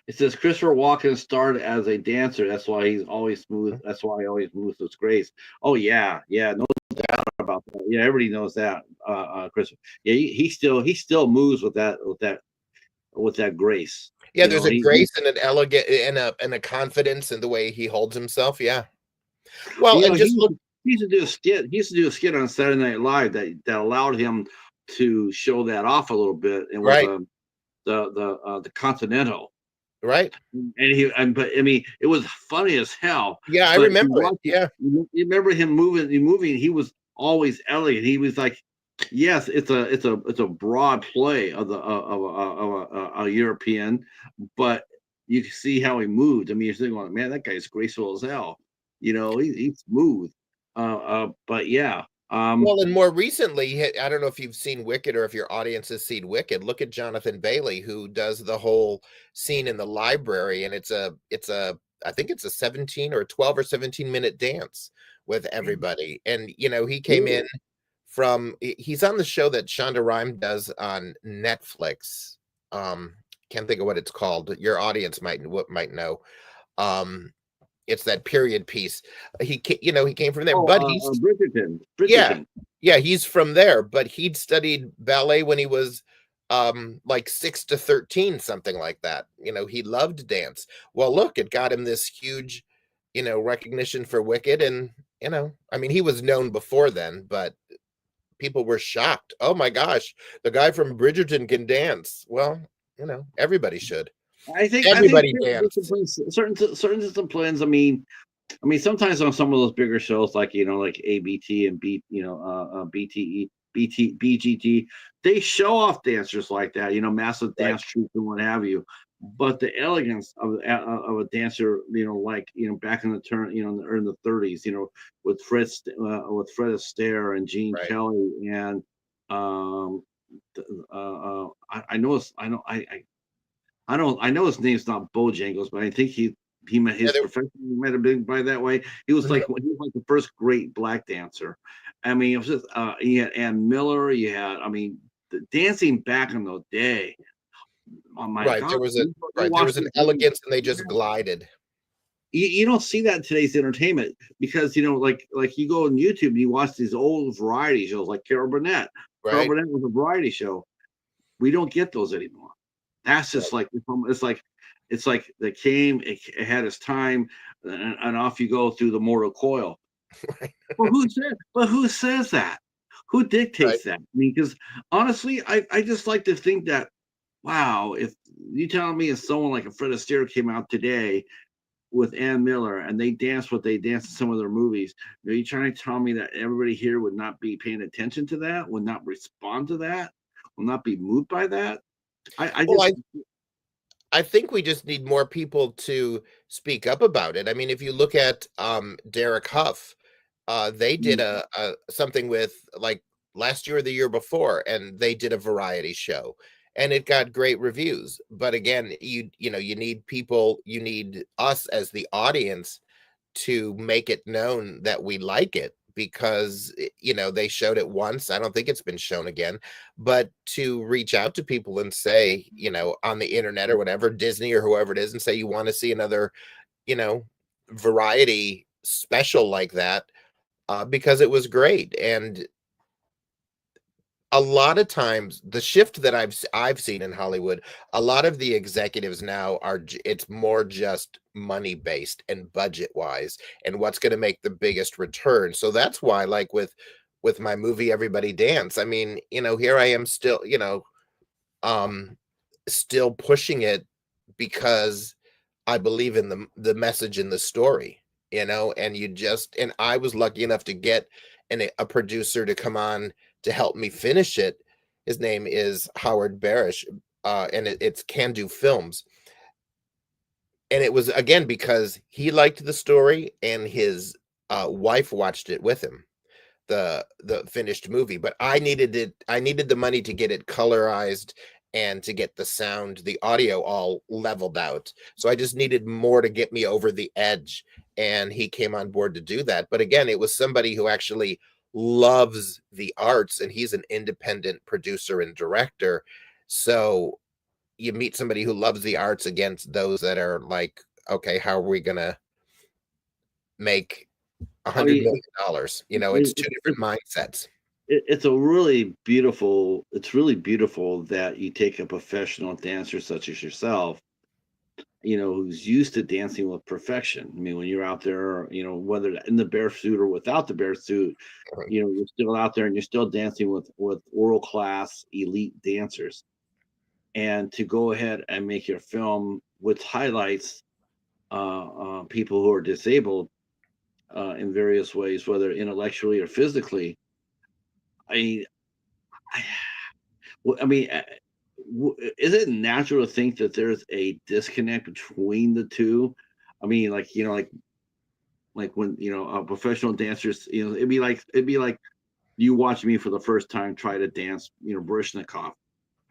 S1: it says Christopher Walken started as a dancer. That's why he's always smooth. That's why he always moves with grace. Oh yeah, yeah, no doubt about that. Yeah, everybody knows that. Christopher. Yeah, he still moves with that grace.
S2: Yeah, there's a
S1: He
S2: grace and an elegant and a confidence in the way he holds himself. Yeah. Well,
S1: you
S2: and
S1: know
S2: just look,
S1: he used to do a skit. He used to do a skit on Saturday Night Live that allowed him to show that off a little bit. It was
S2: right,
S1: the Continental.
S2: right.
S1: But I mean, it was funny as hell.
S2: Yeah, I
S1: But you
S2: remember it.
S1: watch it,
S2: Yeah,
S1: you remember him moving. He was always elegant. He was like, yes, it's a broad play of a European, but you can see how he moved. I mean, you're thinking, man, that guy's graceful as hell. He's smooth. But yeah,
S2: well, and more recently, I don't know if you've seen Wicked or if your audience has seen Wicked. Look at Jonathan Bailey, who does the whole scene in the library, and I think it's a 17 or 12 or 17-minute dance with everybody. And he came in
S1: cool.
S2: he's on the show that Shonda Rhimes does on Netflix. Um, can't think of what it's called. Your audience might know. Um, it's that period piece. He came from there,
S1: Oh,
S2: but he's
S1: Bridgerton.
S2: yeah,
S1: Bridgerton.
S2: yeah, he's from there, but he'd studied ballet when he was like 6 to 13, something like that. He loved dance. Well, look, it got him this huge, recognition for Wicked, and I mean, he was known before then, but people were shocked. Oh my gosh, the guy from Bridgerton can dance. Well, everybody should.
S1: I think
S2: Everybody dance.
S1: certain disciplines. I mean, sometimes on some of those bigger shows, like ABT and BTE, BGT, they show off dancers like that. Massive
S2: Right,
S1: dance troupe and what have you. But the elegance of a dancer, back in the turn, in the 30s, with Fred Astaire and Gene
S2: right.
S1: Kelly and I know his name's not Bojangles, but I think He met
S2: Yeah,
S1: his profession. He might have been by that way. He was
S2: mhm,
S1: like the first great black dancer. I mean, it was just you had Ann Miller. You had, I mean, the dancing back in the day. Oh my
S2: right,
S1: God! You
S2: right, there
S1: watch
S2: was an
S1: these movies.
S2: elegance and they just glided,
S1: You don't see that in today's entertainment because like you go on YouTube and you watch these old variety shows like Carol Burnett. Carol
S2: right?
S1: Burnett was a variety show. We don't get those anymore. That's
S2: Right,
S1: just like it's like they came, it had its time, and off you go through the mortal coil.
S2: right,
S1: But who says that? Who
S2: right.
S1: dictates that? I mean, because honestly, I just like to think that wow, if you telling me if someone like a Fred Astaire came out today with Ann Miller and they danced what they danced in some of their movies, are you trying to tell me that everybody here would not be paying attention to that, would not respond to that, will not be moved by that? I
S2: Well,
S1: just
S2: I think we just need more people to speak up about it. I mean, if you look at Derek Huff, they did
S1: mm,
S2: a something with like last year or the year before, and they did a variety show, and it got great reviews. But again, you know, you need people, you need us as the audience to make it known that we like it because you know they showed it once. I don't think it's been shown again, but to reach out to people and say, you know, on the internet or whatever, Disney or whoever it is, and say you want to see another, you know, variety special like that, because it was great. And a lot of times the shift that I've seen in Hollywood, a lot of the executives now are it's more just money based and budget wise and what's going to make the biggest return. So that's why like with my movie Everybody Dance, I mean, you know, here I am still, you know, um still pushing it because I believe in the message in the story, you know, and you just and I was lucky enough to get a producer to come on to help me finish it. His name is Howard Barish, and it's Can Do Films. And it was again because he liked the story and his wife watched it with him, the finished movie, but I needed the money to get it colorized and to get the sound, the audio all leveled out. So I just needed more to get me over the edge, and he came on board to do that. But again, it was somebody who actually loves the arts, and he's an independent producer and director. So you meet somebody who loves the arts against those that are like, okay, how are we gonna make a
S1: I
S2: hundred
S1: mean
S2: million dollars? You know, it's
S1: it,
S2: two different mindsets.
S1: it's a really beautiful, it's really beautiful that you take a professional dancer such as yourself, who's used to dancing with perfection. I mean, when you're out there, whether in the bear suit or without the bear suit, you're still out there and you're still dancing with world class elite dancers. And to go ahead and make your film with highlights people who are disabled in various ways, whether intellectually or physically. I, I, well, I mean, is it natural to think that there's a disconnect between the two? I mean, like when professional dancers, it'd be like you watch me for the first time try to dance, Barishnikov.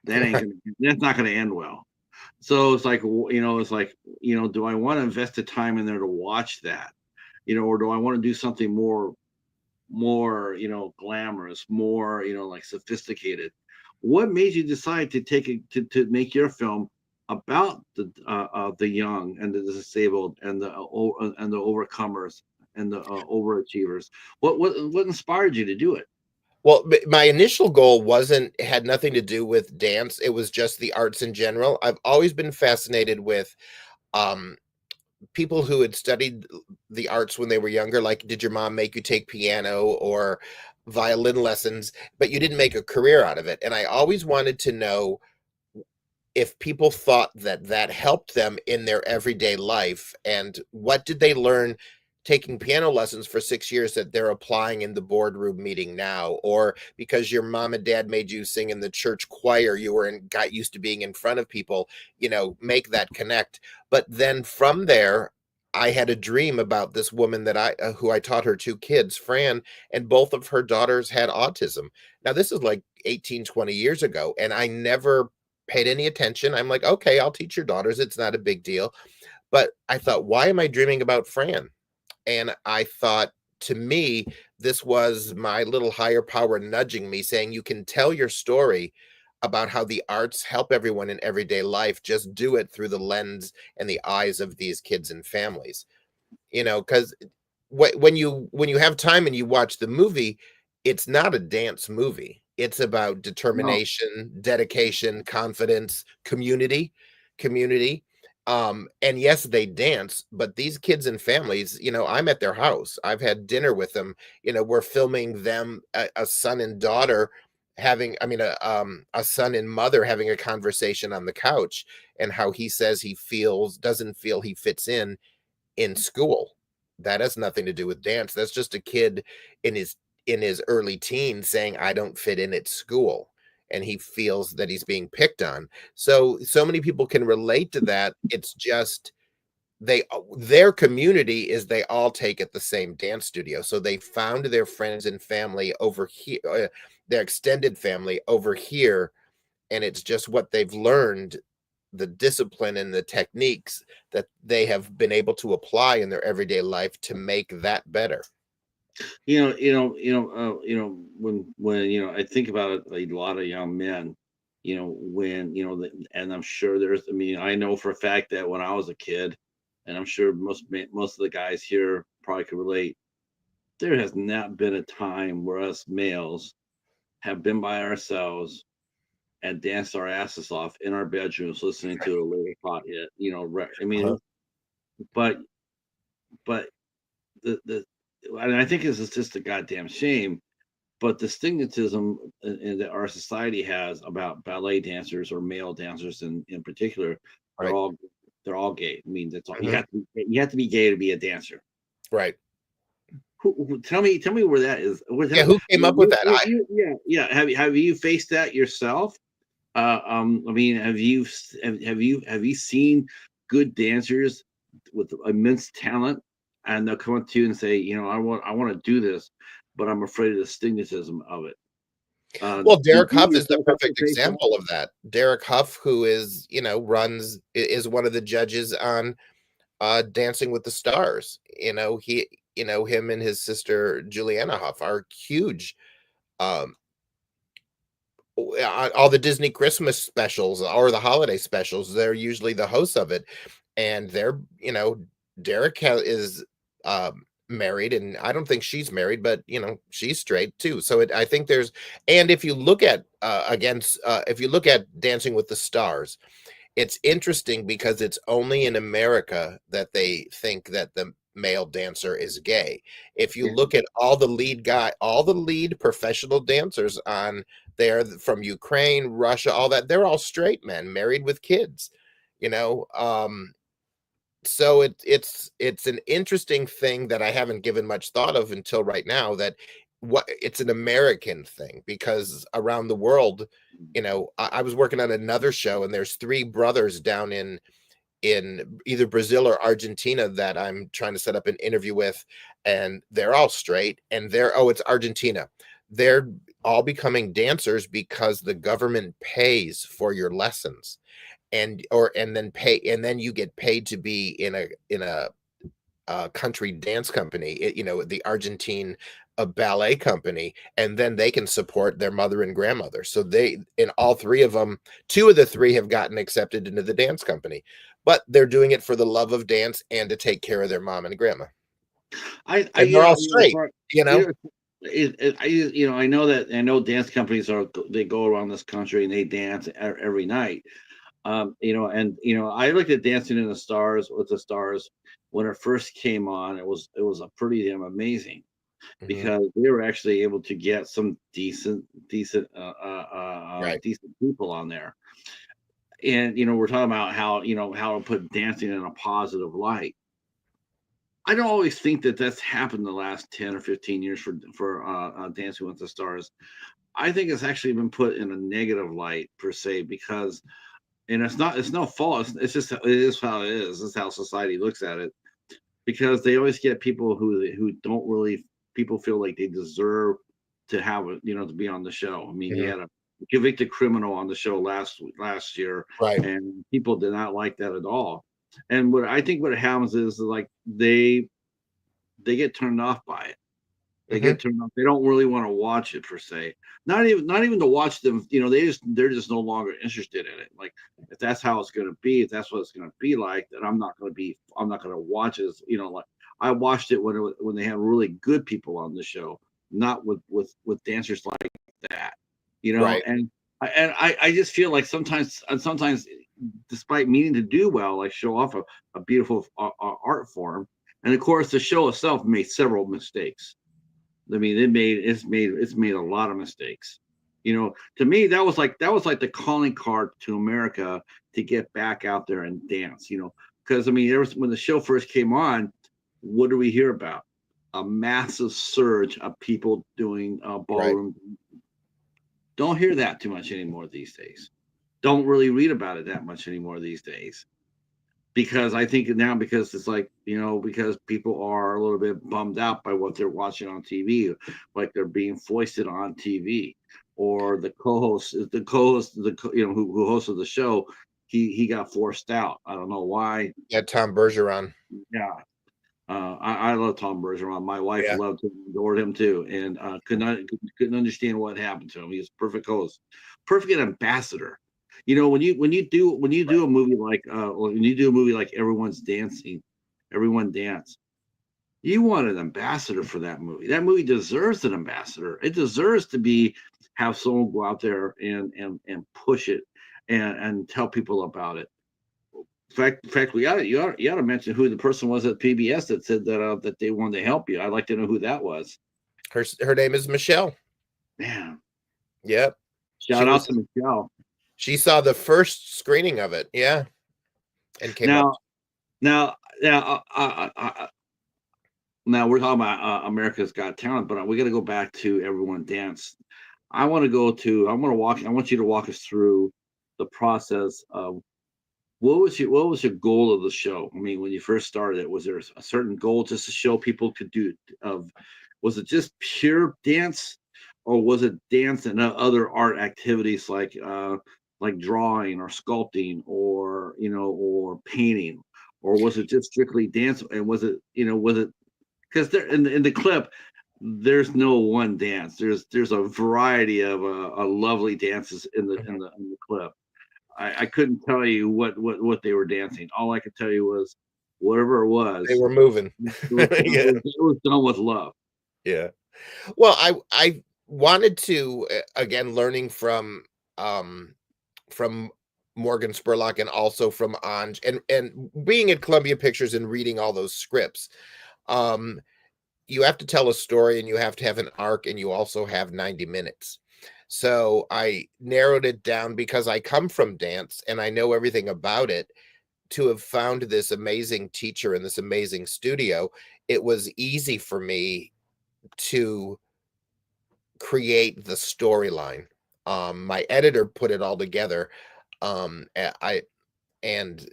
S1: That's not gonna end well. So it's like do I want to invest the time in there to watch that, or do I want to do something more glamorous, more like sophisticated? What made you decide to take it to make your film about the young and the disabled and the overcomers and the overachievers? What inspired you to do it?
S2: Well, my initial goal wasn't had nothing to do with dance. It was just the arts in general. I've always been fascinated with um people who had studied the arts when they were younger. Like, did your mom make you take piano or violin lessons, but you didn't make a career out of it? And I always wanted to know if people thought that that helped them in their everyday life, and what did they learn taking piano lessons for 6 years that they're applying in the boardroom meeting now, or because your mom and dad made you sing in the church choir, you were in got used to being in front of people, you know, make that connect. But then from there, I had a dream about this woman that I who I taught her 2 kids, Fran, and both of her daughters had autism. Now this is like 18, 20 years ago, and I never paid any attention. I'm like, okay, I'll teach your daughters. It's not a big deal. But I thought, why am I dreaming about Fran? And I thought, to me, this was my little higher power nudging me, saying, you can tell your story about how the arts help everyone in everyday life. Just do it through the lens and the eyes of these kids and families. Because when you have time and you watch the movie, it's not a dance movie. It's about
S1: No.
S2: determination, dedication, confidence, community. And yes, they dance, but these kids and families, I'm at their house. I've had dinner with them. We're filming them, a son and daughter having, I mean, a son and mother having a conversation on the couch, and how he says he doesn't feel he fits in school. That has nothing to do with dance. That's just a kid in his early teens saying, I don't fit in at school. And he feels that he's being picked on. So many people can relate to that. It's just their community is they all take at the same dance studio. So they found their friends and family over here, their extended family over here, and it's just what they've learned, the discipline and the techniques that they have been able to apply in their everyday life to make that better.
S1: When I think about it, like, a lot of young men, when and I'm sure I mean, I know for a fact that when I was a kid, and I'm sure most of the guys here probably could relate. There has not been a time where us males have been by ourselves and danced our asses off in our bedrooms listening to a Larry Pot hit. I
S2: Uh-huh.
S1: mean, but but the and I think this is just a goddamn shame. But the stigmatism that our society has about ballet dancers, or male dancers in particular, they're
S2: Right.
S1: all they're all gay. I mean, that's all
S2: Mhm.
S1: you have to be gay to be a dancer.
S2: Right.
S1: Tell me where that is.
S2: Yeah, who came up with that?
S1: Yeah. Have you faced that yourself? I mean, have you seen good dancers with immense talent, and they'll come up to you and say, I want to do this, but I'm afraid of the stigmatism of it.
S2: Well,
S1: Did
S2: Derek
S1: you
S2: Huff is the
S1: yourself have to
S2: perfect
S1: face that?
S2: example of that. Derek Huff, who is one of the judges on Dancing with the Stars. Him and his sister Juliana Huff are huge. Um, all the Disney Christmas specials or the holiday specials, they're usually the hosts of it. And Derek is married, and I don't think she's married, but she's straight too. So I think and if you look at if you look at Dancing with the Stars, it's interesting because it's only in America that they think that the male dancer is gay. If you
S1: Yeah.
S2: look at all the lead professional dancers on there from Ukraine, Russia, all that, they're all straight men married with kids. You know, so it's an interesting thing that I haven't given much thought of until right now, that it's an American thing, because around the world, I was working on another show, and there's three brothers down in either Brazil or Argentina that I'm trying to set up an interview with, and they're all straight, and it's Argentina. They're all becoming dancers because the government pays for your lessons, and then you get paid to be in a country dance company, the Argentine ballet company, and then they can support their mother and grandmother. So in all three of them, two of the three have gotten accepted into the dance company, but they're doing it for the love of dance and to take care of their mom and grandma.
S1: I
S2: And they're all straight, you
S1: you
S2: know?
S1: know, I know dance companies they go around this country and they dance every night. I looked at Dancing in the Stars with the Stars when it first came on. It was a pretty damn amazing,
S2: Mhm.
S1: because they were actually able to get some
S2: Right.
S1: decent people on there. And we're talking about how to put dancing in a positive light. I don't always think that that's happened the last 10 or 15 years for Dancing with the Stars. I think it's actually been put in a negative light per se, because and it's no fault. It's just it is how it is. This is how society looks at it, because they always get people who don't really people feel like they deserve to have to be on the show. I mean, you
S2: Mhm.
S1: had a convicted criminal on the show last year,
S2: Right.
S1: and people did not like that at all. And what I think what happens is like they get turned off by it. They
S2: Hmm.
S1: get turned off. They don't really want to watch it per se. Not even to watch them. They're just no longer interested in it. Like if that's how it's going to be, if that's what it's going to be like, then I'm not going to be. I'm not going to watch it. Like I watched it when they had really good people on the show, not with dancers like that.
S2: Right.
S1: I just feel like sometimes despite meaning to do well, like show off a beautiful art form, and of course the show itself made several mistakes. I mean, it's made a lot of mistakes. To me, that was like the calling card to America to get back out there and dance. Because I mean, when the show first came on, what do we hear about? A massive surge of people doing
S2: Right.
S1: ballroom. Don't hear that too much anymore these days. Don't really read about it that much anymore these days. Because I think now, because it's like, because people are a little bit bummed out by what they're watching on TV, like they're being foisted on TV, or who hosted the show, he got forced out. I don't know why.
S2: Yeah, Tom Bergeron.
S1: Yeah. I love Tom Bergeron. My wife
S2: Yeah.
S1: loved him, adored him too, and couldn't understand what happened to him. He was a perfect host, perfect ambassador. When you do a movie like Everyone's Dancing, Everyone Dance, you want an ambassador for that movie. That movie deserves an ambassador. It deserves to have someone go out there and push it and tell people about it. In fact, you ought to mention who the person was at PBS that said that they wanted to help you. I'd like to know who that was.
S2: Her name is Michelle.
S1: Man,
S2: Yep. She
S1: shout out
S2: was
S1: to Michelle.
S2: she saw the first screening of it. Yeah. And came up.
S1: Now, now, now we're talking about America's Got Talent, but we got to go back to Everyone Dance. I want you to walk us through the process of what was your goal of the show? I mean, when you first started it, was there a certain goal just to show people could do of was it just pure dance, or was it dance and other art activities like drawing or sculpting or painting, or was it just strictly dance? And was it because there in the clip there's no one dance. There's a variety of lovely dances in the in
S2: Mhm.
S1: the in the clip. I couldn't tell you what they were dancing. All I could tell you was whatever it
S2: They
S1: was,
S2: were moving.
S1: it was done,
S2: Yeah.
S1: it was done with love.
S2: Yeah. Well, I wanted to again, learning um from Morgan Spurlock and also from Anj, and being at Columbia Pictures and reading all those scripts. Um you have to tell a story, and you have to have an arc, and you also have 90 minutes. So I narrowed it down because I come from dance and I know everything about it. To have found this amazing teacher in this amazing studio, it was easy for me to create the storyline. My editor put it all together. I and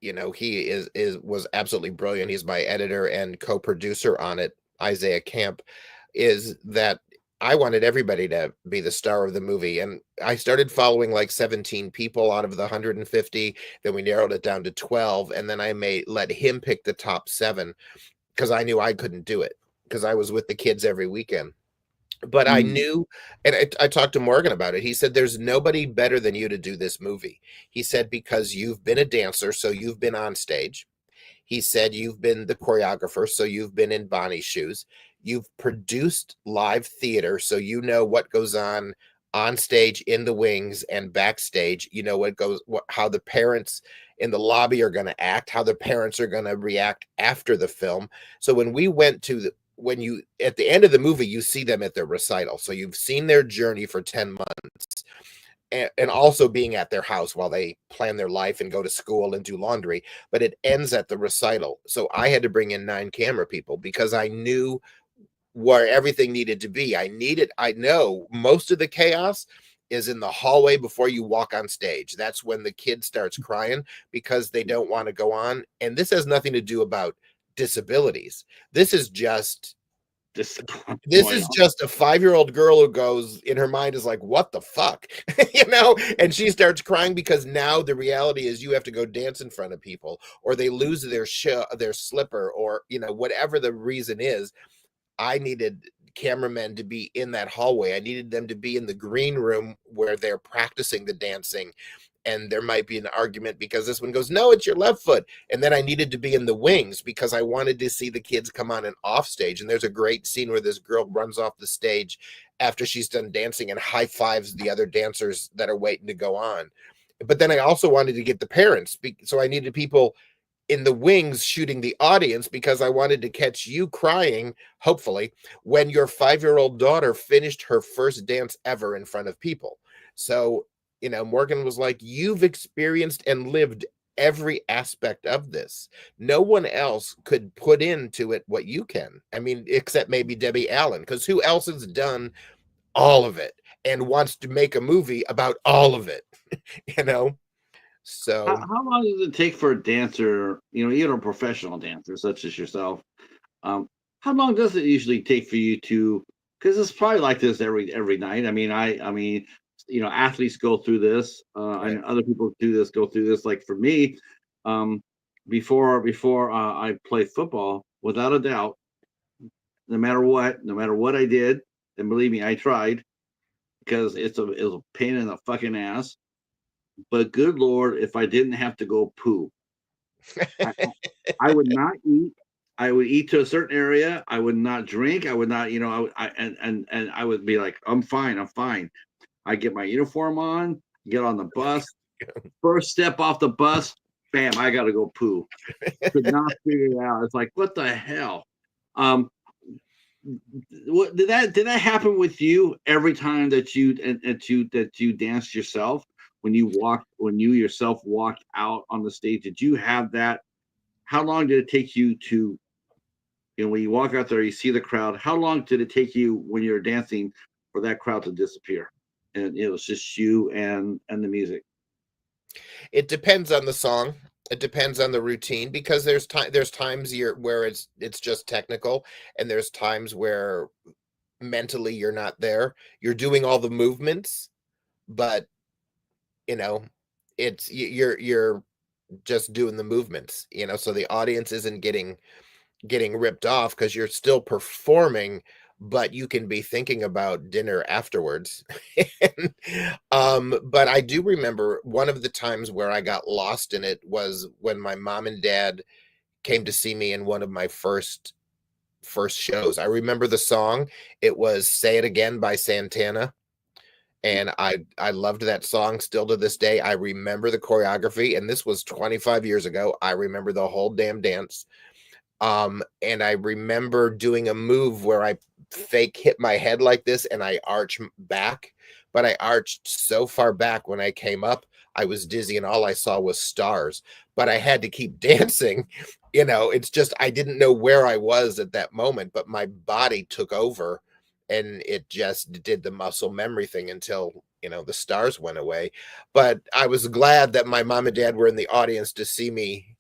S2: he was absolutely brilliant. He's my editor and co-producer on it. Isaiah Camp is that I wanted everybody to be the star of the movie, and I started following like 17 people out of the 150. Then we narrowed it down to 12, and then I let him pick the top 7 because I knew I couldn't do it because I was with the kids every weekend. But I
S1: Mm,
S2: knew, and I talked to Morgan about it. He said, "There's nobody better than you to do this movie." He said, "Because you've been a dancer, so you've been on stage." He said, "You've been the choreographer, so you've been in Bonnie's shoes. You've produced live theater, so you know what goes on stage, in the wings, and backstage. You know how the parents in the lobby are going to act, how the parents are going to react after the film." So when we went to when you at the end of the movie, you see them at their recital. So you've seen their journey for 10 months, and also being at their house while they plan their life and go to school and do laundry, but it ends at the recital. So I had to bring in 9 camera people because I knew where everything needed to be. I know most of the chaos is in the hallway before you walk on stage. That's when the kid starts crying because they don't want to go on. And this has nothing to do about disabilities. This is just
S1: this
S2: This
S1: going
S2: is
S1: on.
S2: just a 5-year-old girl who goes in her mind is like, "What the fuck?" You know? And she starts crying because now the reality is you have to go dance in front of people, or they lose their slipper, or, you know, whatever the reason is. I needed cameramen to be in that hallway. I needed them to be in the green room where they're practicing the dancing. And there might be an argument because this one goes, "No, it's your left foot." And then I needed to be in the wings because I wanted to see the kids come on and off stage. And there's a great scene where this girl runs off the stage after she's done dancing and high fives the other dancers that are waiting to go on. But then I also wanted to get the parents. So I needed people in the wings shooting the audience because I wanted to catch you crying, hopefully, when your 5-year-old daughter finished her first dance ever in front of people. So, you know, Morgan was like, "You've experienced and lived every aspect of this. No one else could put into it what you can." I mean, except maybe Debbie Allen, because who else has done all of it and wants to make a movie about all of it, you know? So
S1: How long does it take for a dancer, even a professional dancer such as yourself? Um, how long does it usually take for you to? Because it's probably like this every night. I mean, athletes go through this,
S2: right.
S1: and other people go through this. Like for me, um, before I played football, without a doubt, no matter what I did, and believe me, I tried because it was a pain in the fucking ass. But good lord, if I didn't have to go poo, I would not eat. I would eat to a certain area. I would not drink. I would not, and I would be like, I'm fine. I'm fine. I get my uniform on, get on the bus. First step off the bus, bam, I got to go poo. Could not figure it out. It's like, what the hell? Um, what did that happen with you every time that you danced yourself when you yourself walked out on the stage? Did you have that? How long did it take you to, when you walk out there, you see the crowd? How long did it take you when you're dancing for that crowd to disappear, and it was just you and the music?
S2: It depends on the song. It depends on the routine because there's times where it's just technical, and there's times where mentally you're not there. You're doing all the movements, but you know, you're just doing the movements, so the audience isn't getting ripped off because you're still performing, but you can be thinking about dinner afterwards. And, but I do remember one of the times where I got lost in it was when my mom and dad came to see me in one of my first shows. I remember the song. It was "Say It Again" by Santana. And I loved that song still to this day. I remember the choreography, and this was 25 years ago. I remember the whole damn dance. And I remember doing a move where I fake hit my head like this and I arch back, but I arched so far back when I came up, I was dizzy and all I saw was stars. But I had to keep dancing. It's just I didn't know where I was at that moment, but my body took over and it just did the muscle memory thing until the stars went away. But I was glad that my mom and dad were in the audience to see me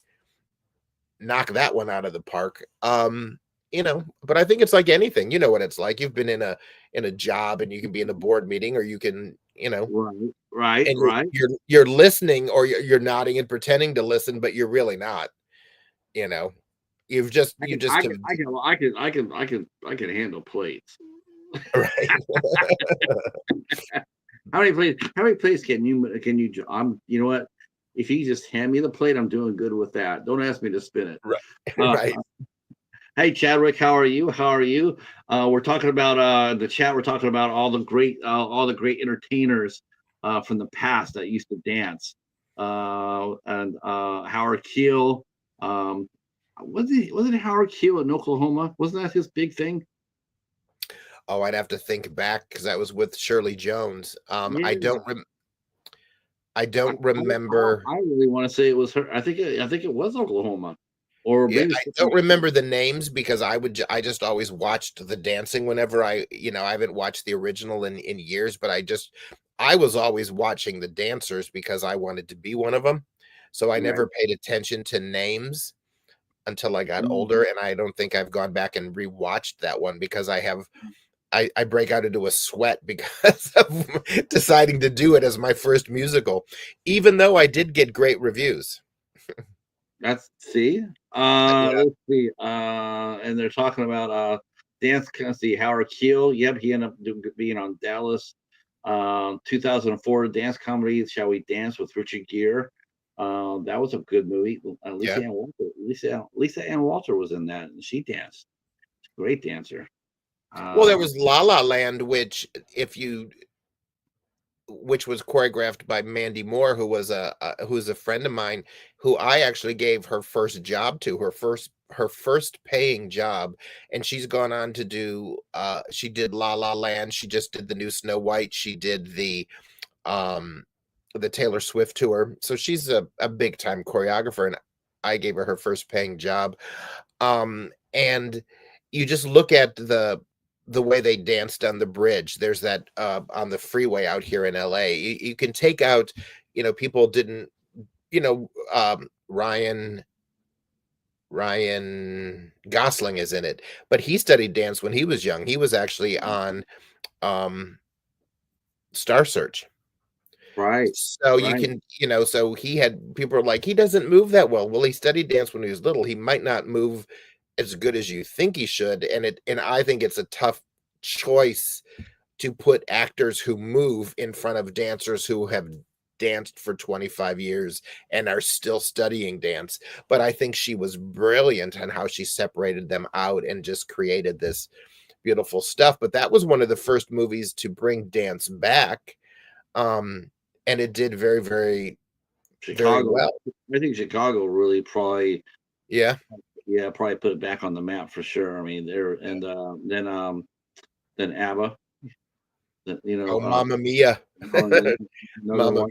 S2: knock that one out of the park. But I think it's like anything. You know what it's like. You've been in a job and you can be in a board meeting or you can,
S1: Right, right,
S2: and
S1: right.
S2: you're listening or you're nodding and pretending to listen, but you're really not, you know. You've just
S1: I
S2: you
S1: can,
S2: just
S1: I
S2: have
S1: can, I can, I can, I can, I can, I can handle plates.
S2: right.
S1: How many plates can you? I'm. You know what? If you just hand me the plate, I'm doing good with that. Don't ask me to spin it.
S2: Right.
S1: Uh,
S2: Right.
S1: hey, Chadwick, how are you? How are you? We're talking about the chat. We're talking about all the great entertainers from the past that used to dance. And Howard Keel. Um, wasn't it Howard Keel in Oklahoma? Wasn't that his big thing?
S2: Oh, I'd have to think back because that was with Shirley Jones.
S1: Yeah.
S2: I
S1: I,
S2: don't
S1: I,
S2: remember.
S1: I really want to say it was her. I think it was Oklahoma, or
S2: Yeah,
S1: maybe
S2: I don't remember the names because I just always watched the dancing whenever I haven't watched the original in years, but I was always watching the dancers because I wanted to be one of them. So I
S1: right.
S2: never paid attention to names. until I got
S1: Mm.
S2: older, and I don't think I've gone back and rewatched that one because I break out into a sweat because of deciding to do it as my first musical, even though I did get great reviews.
S1: That's see.
S2: Yeah,
S1: Let's see. And they're talking about dance. Can see Howard Keel. Yep, he ended up being on Dallas. 2004 dance comedy. Shall We Dance with Richard Gere. That was a good movie.
S2: yeah.
S1: Lisa Ann Walter was in that, and she danced. Great dancer.
S2: Well, there
S1: Uh,
S2: was La La Land, which was choreographed by Mandy Moore, who's a friend of mine, who I actually gave her first job to, her first paying job, and she's gone on to do she did La La Land, she just did the new Snow White, she did um the Taylor Swift tour. So she's a big time choreographer, and I gave her first paying job. And you just look at the way they danced on the bridge. There's that on the freeway out here in LA. You can take out, people didn't, Ryan Gosling is in it, but he studied dance when he was young. He was actually on um Star Search.
S1: right,
S2: So you
S1: right.
S2: can, so he had people are like, he doesn't move that well. Well, he studied dance when he was little. He might not move as good as you think he should. And I think it's a tough choice to put actors who move in front of dancers who have danced for 25 years and are still studying dance. But I think she was brilliant on how she separated them out and just created this beautiful stuff. But that was one of the first movies to bring dance back. Um, and it did very, very, very
S1: Chicago.
S2: well.
S1: I think Chicago really probably,
S2: Yeah.
S1: yeah, probably put it back on the map for sure. I mean, there and then ABBA. You know,
S2: Oh, Mamma Mia.
S1: another
S2: Mamma
S1: one.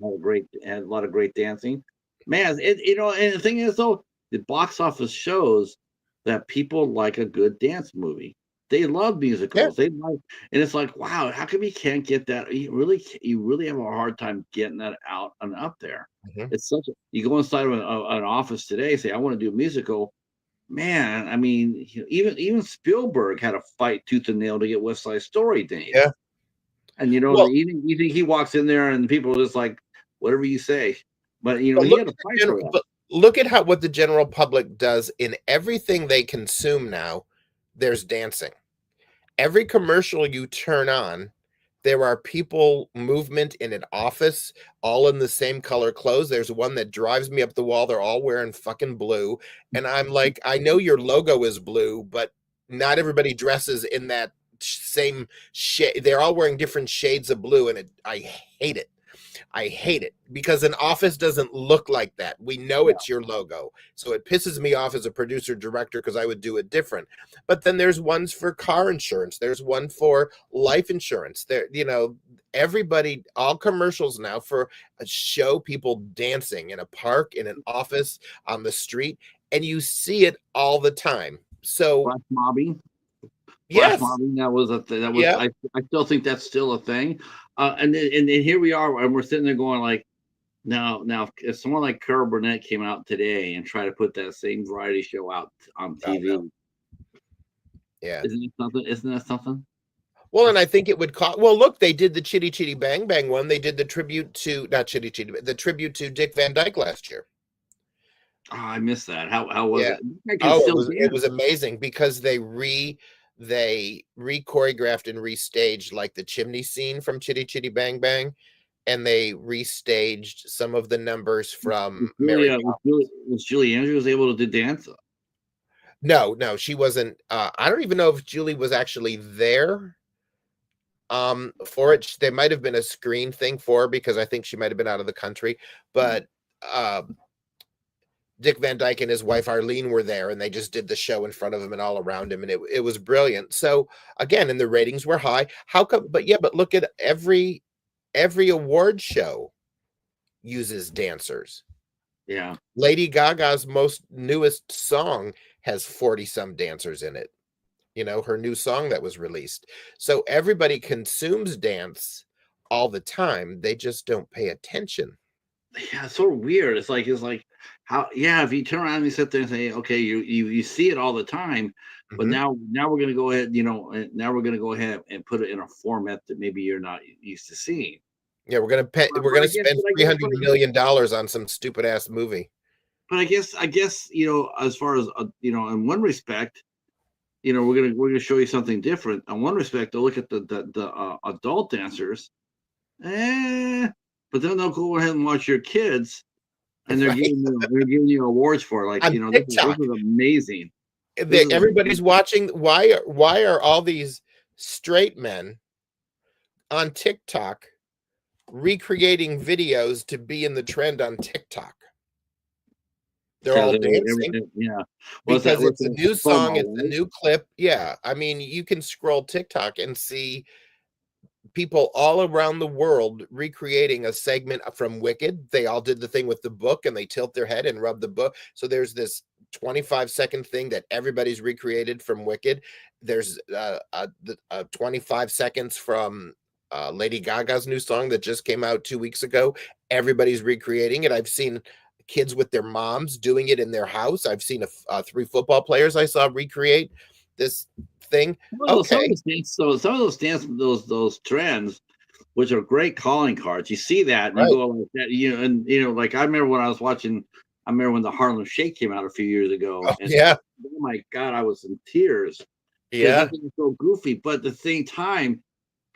S2: Mia.
S1: Had a lot of great dancing. Man, and the thing is though, the box office shows that people like a good dance movie. They love
S2: Yeah.
S1: musicals. And it's like, wow, how come you can't get that? You really have a hard time getting that out and up there.
S2: Mhm.
S1: It's such a you go inside of an office today, say, I want to do a musical. Man, I mean, even Spielberg had to fight tooth and nail to get West Side Story made.
S2: Yeah.
S1: And
S2: Well,
S1: you think he walks in there and people are just like, whatever you say. But
S2: but
S1: he
S2: look
S1: had
S2: at
S1: to fight for that.
S2: look at how what the general public does in everything they consume now. There's dancing. Every commercial you turn on, there are people movement in an office, all in the same color clothes. There's one that drives me up the wall. They're all wearing fucking blue. And I'm like, I know your logo is blue, but not everybody dresses in that same shade. They're all wearing different shades of blue, and I hate it. I hate it because an office doesn't look like that. We know
S1: Yeah.
S2: it's your logo. So it pisses me off as a producer director because I would do it different. But then there's ones for car insurance. There's one for life insurance. There, everybody, all commercials now for show people dancing in a park, in an office, on the street, and you see it all the time. So
S1: Flash mobbing. Flash
S2: yes,
S1: mobbing, that was a thing.
S2: yeah,
S1: I still think that's still a thing. And then here we are, and we're sitting there going like, now, if someone like Carol Burnett came out today and tried to put that same variety show out on
S2: oh, no,
S1: TV,
S2: yeah.
S1: isn't it something? Isn't that something?
S2: Well, and I think it would cost. Well, look, they did the Chitty Chitty Bang Bang one. They did the tribute to not Chitty Chitty, but the tribute to Dick Van Dyke last year.
S1: Oh, I missed that. How was
S2: Yeah.
S1: it? I can
S2: Oh,
S1: still
S2: it was
S1: dance.
S2: amazing because they choreographed and restaged like the chimney scene from Chitty Chitty Bang Bang, and they restaged some of the numbers from Mary.
S1: Was Julie Andrews able to dance?
S2: No, no, she wasn't. I don't even know if Julie was actually there for it. There might have been a screen thing for her because I think she might have been out of the country, but uh Dick Van Dyke and his wife Arlene were there, and they just did the show in front of him and all around him, and it was brilliant. So again, and the ratings were high. How come? But yeah, but look at every award show uses dancers.
S1: Yeah.
S2: Lady Gaga's most newest song has 40 some dancers in it. Her new song that was released. So everybody consumes dance all the time. They just don't pay attention.
S1: Yeah, it's sort of weird. It's like how, yeah, if you turn around and you sit there and say, okay, you see it all the time, but
S2: Mhm.
S1: now we're gonna go ahead, now we're gonna go ahead and put it in a format that maybe you're not used to seeing.
S2: Yeah, we're
S1: But
S2: gonna spend $300 million on some stupid ass movie.
S1: I guess, as far as in one respect, we're gonna show you something different. In one respect, they'll look at the adult dancers, eh, but then they'll go ahead and watch your kids, and
S2: Right?
S1: they're giving you awards for, like,
S2: On
S1: this
S2: TikTok.
S1: is amazing. This
S2: That
S1: is
S2: everybody's watching. Why are all these straight men on TikTok recreating videos to be in the trend on TikTok? They're
S1: because
S2: all dancing
S1: yeah.
S2: because
S1: What's
S2: it's a
S1: that
S2: new song,
S1: FOMO,
S2: it's a
S1: right?
S2: new clip. Yeah, I mean, you can scroll TikTok and see people all around the world recreating a segment from Wicked. They all did the thing with the book and they tilt their head and rub the book. So there's this 25-second thing that everybody's recreated from Wicked. There's 25 seconds from Lady Gaga's new song that just came out 2 weeks ago. Everybody's recreating it. I've seen kids with their moms doing it in their house. I've seen 3 football players I saw recreate this thing.
S1: Some of
S2: Okay.
S1: those dance, so some of those dance, those trends, which are great calling cards. You see that, and you
S2: Right.
S1: go like that, and like I remember when I was watching. I remember when the Harlem Shake came out a few years ago,
S2: Oh,
S1: and
S2: yeah.
S1: oh my God, I was in tears because that
S2: Yeah.
S1: thing is so goofy. But at the same time,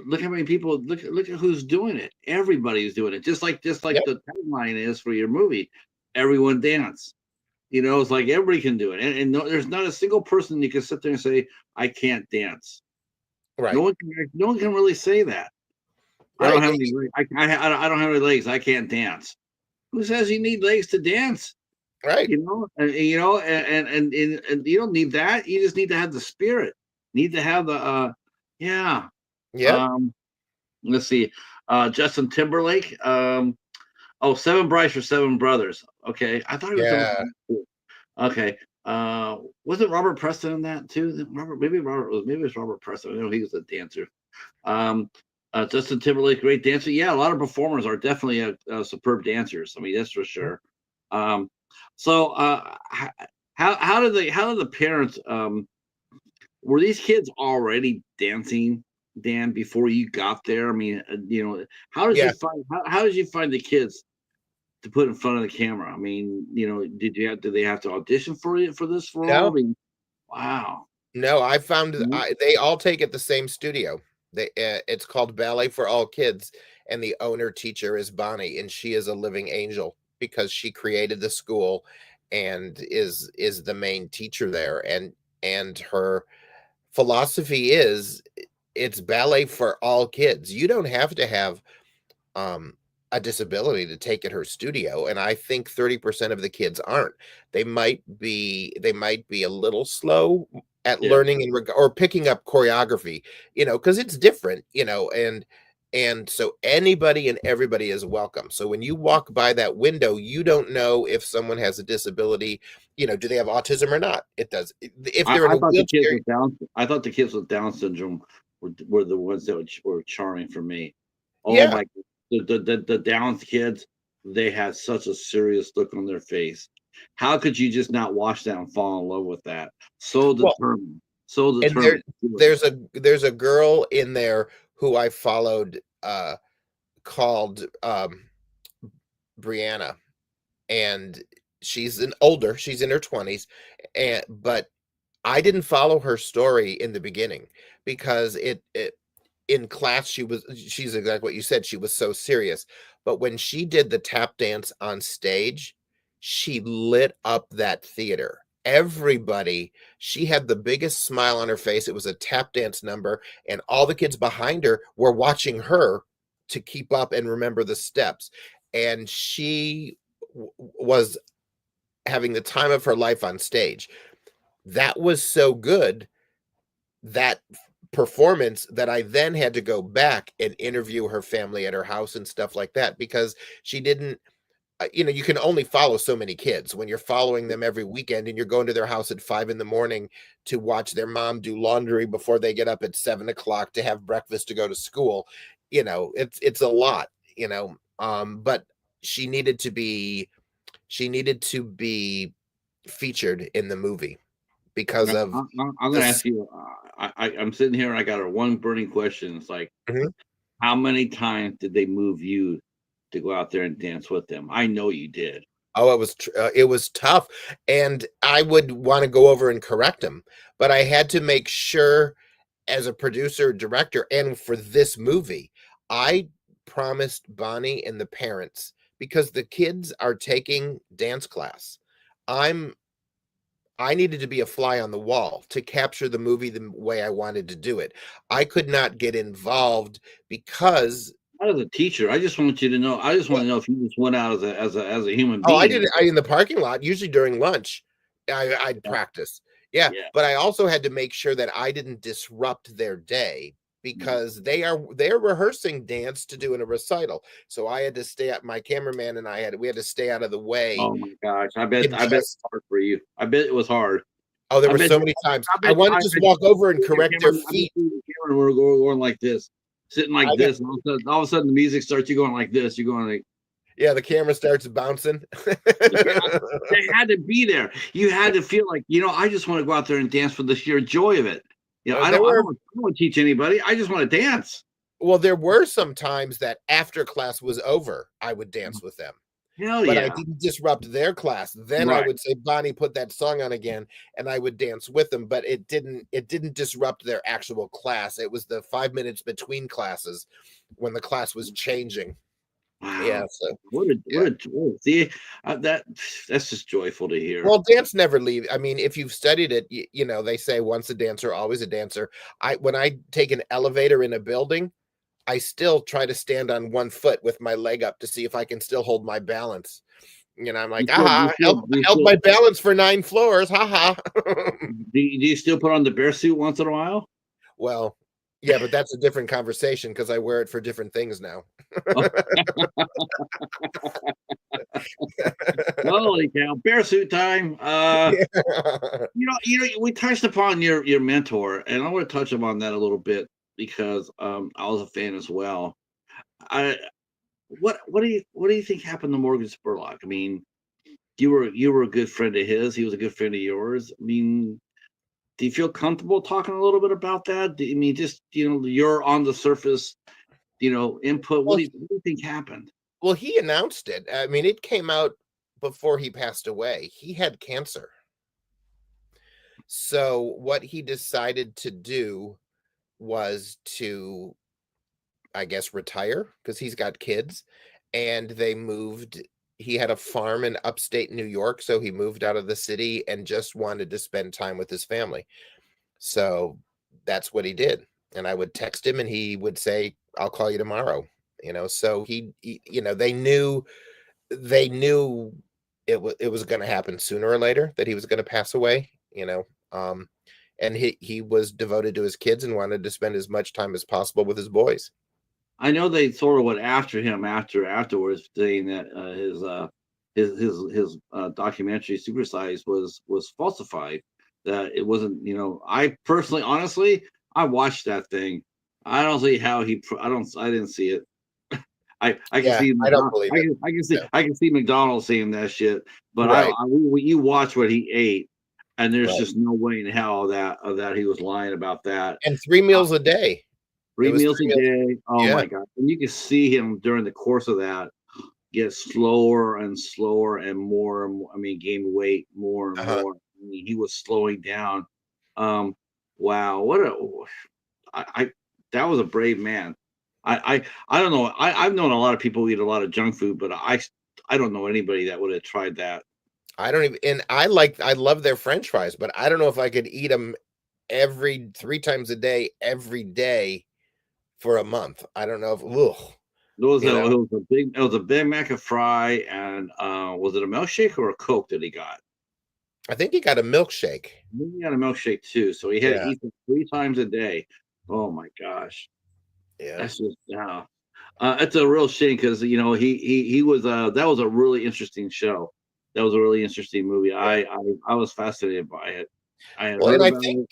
S1: look how many people look at who's doing it. Everybody's doing it. Just like
S2: Yep.
S1: the tagline is for your movie, everyone dance. It's like everybody can do it, and no, there's not a single person you can sit there and say I can't dance.
S2: Right.
S1: No one can really say that. I don't
S2: Right.
S1: have any. I don't have any legs. I can't dance. Who says you need legs to dance?
S2: Right.
S1: And you don't need that. You just need to have the spirit. Need to have the yeah.
S2: Yep.
S1: Um, let's see. Justin Timberlake. Oh, Seven Brides for Seven Brothers. Okay, I thought he was
S2: Yeah.
S1: the. Okay. Wasn't Robert Preston in that too? Maybe it was Robert Preston. I know he was a dancer. Um, Justin Timberlake, great dancer. Yeah, a lot of performers are definitely superb dancers. I mean, that's for sure. Um, so, how did the parents were these kids already dancing, Dan, before you got there? I mean,
S2: Yeah.
S1: how did you find the kids to put in front of the camera? I mean, did they have to audition for it for this role?
S2: No,
S1: I mean, wow.
S2: no, I found
S1: Mhm.
S2: they all take at the same studio. It's called Ballet for All Kids, and the owner teacher is Bonnie, and she is a living angel because she created the school and is the main teacher there. And her philosophy is it's ballet for all kids. You don't have to have um, a disability to take at her studio, and I think 30% of the kids aren't. They might be a little slow at
S1: Yeah.
S2: learning or picking up choreography, because it's different, and so anybody and everybody is welcome. So when you walk by that window, you don't know if someone has a disability, do they have autism or not? It does. If they're in
S1: I
S2: a
S1: thought the kids
S2: wheelchair,
S1: with Down. I thought the kids with Down syndrome were the ones that were charming for me. Oh
S2: yeah.
S1: my, the Downs kids, they had such a serious look on their face. How could you just not watch that and fall in love with that?
S2: Well,
S1: So
S2: and
S1: determined to do it.
S2: there's a girl in there who I followed called Brianna, and she's in her 20s, but I didn't follow her story in the beginning because it in class she's exactly what you said. She was so serious. But when she did the tap dance on stage, she lit up that theater. Everybody, she had the biggest smile on her face. It was a tap dance number, and all the kids behind her were watching her to keep up and remember the steps. And she was having the time of her life on stage. That was so good, that performance, that I then had to go back and interview her family at her house and stuff like that because she didn't you can only follow so many kids when you're following them every weekend and you're going to their house at 5 in the morning to watch their mom do laundry before they get up at 7 o'clock to have breakfast to go to school. It's a lot, but she needed to be She needed to be featured in the movie because
S1: Now,
S2: of
S1: I'm gonna
S2: this.
S1: ask you. I'm sitting here and I got a one burning question. It's like,
S2: Mhm.
S1: how many times did they move you to go out there and dance with them? I know you did.
S2: Oh, it was tough, and I would wanna go over and correct him, but I had to make sure as a producer, director, and for this movie, I promised Bonnie and the parents because the kids are taking dance class. I'm I needed to be a fly on the wall to capture the movie the way I wanted to do it. I could not get involved because
S1: Not as a teacher, I just want you to know. I just want to know if you just went out as a human
S2: oh, I
S1: being.
S2: did it in the parking lot, usually during lunch, I'd
S1: Yeah,
S2: practice. Yeah,
S1: yeah.
S2: but I also had to make sure that I didn't disrupt their day
S1: Mm.
S2: because they're rehearsing dance to do in a recital. So I had to stay out my cameraman and we had to stay out of the way
S1: Oh my gosh,
S2: and
S1: I bet it's
S2: just
S1: hard for you. I bet it was hard.
S2: oh, there
S1: I
S2: were
S1: bet
S2: so many times.
S1: I
S2: I
S1: bet
S2: wanted
S1: I
S2: to just
S1: bet
S2: walk over and
S1: the
S2: correct their
S1: camera I bet
S2: feet.
S1: the camera were going like this, sitting like
S2: I
S1: this, and all of a sudden the music starts. You going like this. You're going like
S2: Yeah, the camera starts bouncing.
S1: yeah. They had to be there. You had to feel like I just want to go out there and dance for the sheer joy of it.
S2: There were
S1: I don't want to teach anybody. I just want to dance.
S2: well, there were some times that after class was over, I would dance with them.
S1: Hell
S2: But I
S1: yeah!
S2: didn't disrupt their class. Then I
S1: Right.
S2: would say, "Bonnie, put that song on again," and I would dance with them, but it didn't disrupt their actual class. It was the 5 minutes between classes when the class was changing. Yeah,
S1: Wow.
S2: so
S1: What
S2: yeah.
S1: a joy. See, that's just joyful to hear.
S2: Well, dance never leave I mean, if you've studied it, they say once a dancer, always a dancer. I when I take an elevator in a building, I still try to stand on one foot with my leg up to see if I can still hold my balance. I'm like, "Ah,
S1: Do you
S2: held
S1: still
S2: my balance for 9 floors, ha ha."
S1: do you still put on the bear suit once in a while?
S2: Well, yeah, but that's a different conversation because I wear it for different things now.
S1: Oh, holy cow! Bear suit time.
S2: Yeah.
S1: We touched upon your mentor, and I want to touch upon that a little bit because I was a fan as well. I what do you think happened to Morgan Spurlock? I mean, you were a good friend of his. He was a good friend of yours. I mean, do you feel comfortable talking a little bit about that? I mean, just you're on the surface, input.
S2: Well,
S1: What do you think happened?
S2: he announced it. I mean, it came out before he passed away. He had cancer. So, what he decided to do was to, I guess, retire because he's got kids, and they moved he had a farm in upstate New York, so he moved out of the city and just wanted to spend time with his family. So that's what he did. And I would text him and he would say, "I'll call you tomorrow." So they knew it was going to happen sooner or later that he was going to pass away. Um and he was devoted to his kids and wanted to spend as much time as possible with his boys.
S1: I know they sort of went after him afterwards, saying that his documentary Supersize was falsified. That it wasn't. I personally, honestly, I watched that thing. I don't see how I didn't see it. I can
S2: Yeah,
S1: see
S2: I don't believe it. No.
S1: I can see McDonald's saying that shit. But
S2: Right,
S1: you watch what he ate, and there's
S2: right.
S1: just no way in hell that he was lying about that.
S2: And 3
S1: Uh,
S2: meals a day. It
S1: 3
S2: was
S1: meals
S2: 3
S1: a
S2: meals.
S1: day. Oh
S2: Yeah,
S1: my god. And you can see him during the course of that get slower and slower and more. I mean, gain weight more and
S2: uh-huh.
S1: more. I mean, he was slowing down. Um, wow, what a I that was a brave man. I don't know. I've known a lot of people who eat a lot of junk food, but I don't know anybody that would have tried that.
S2: I don't even and I love their french fries, but I don't know if I could eat them every 3 times a day, every day for a month. I don't know if ugh, you know?
S1: It was a Big Mac, a fry, and was it a milkshake or a Coke that he got?
S2: I think he got a milkshake.
S1: I think he got a milkshake too, so he had to
S2: Yeah,
S1: eat them 3 times a day. Oh my gosh,
S2: yeah.
S1: that's just it's a real shame because he was that was a really interesting show. That was a really interesting movie. I was fascinated by it. I had
S2: Well,
S1: heard
S2: and
S1: about it.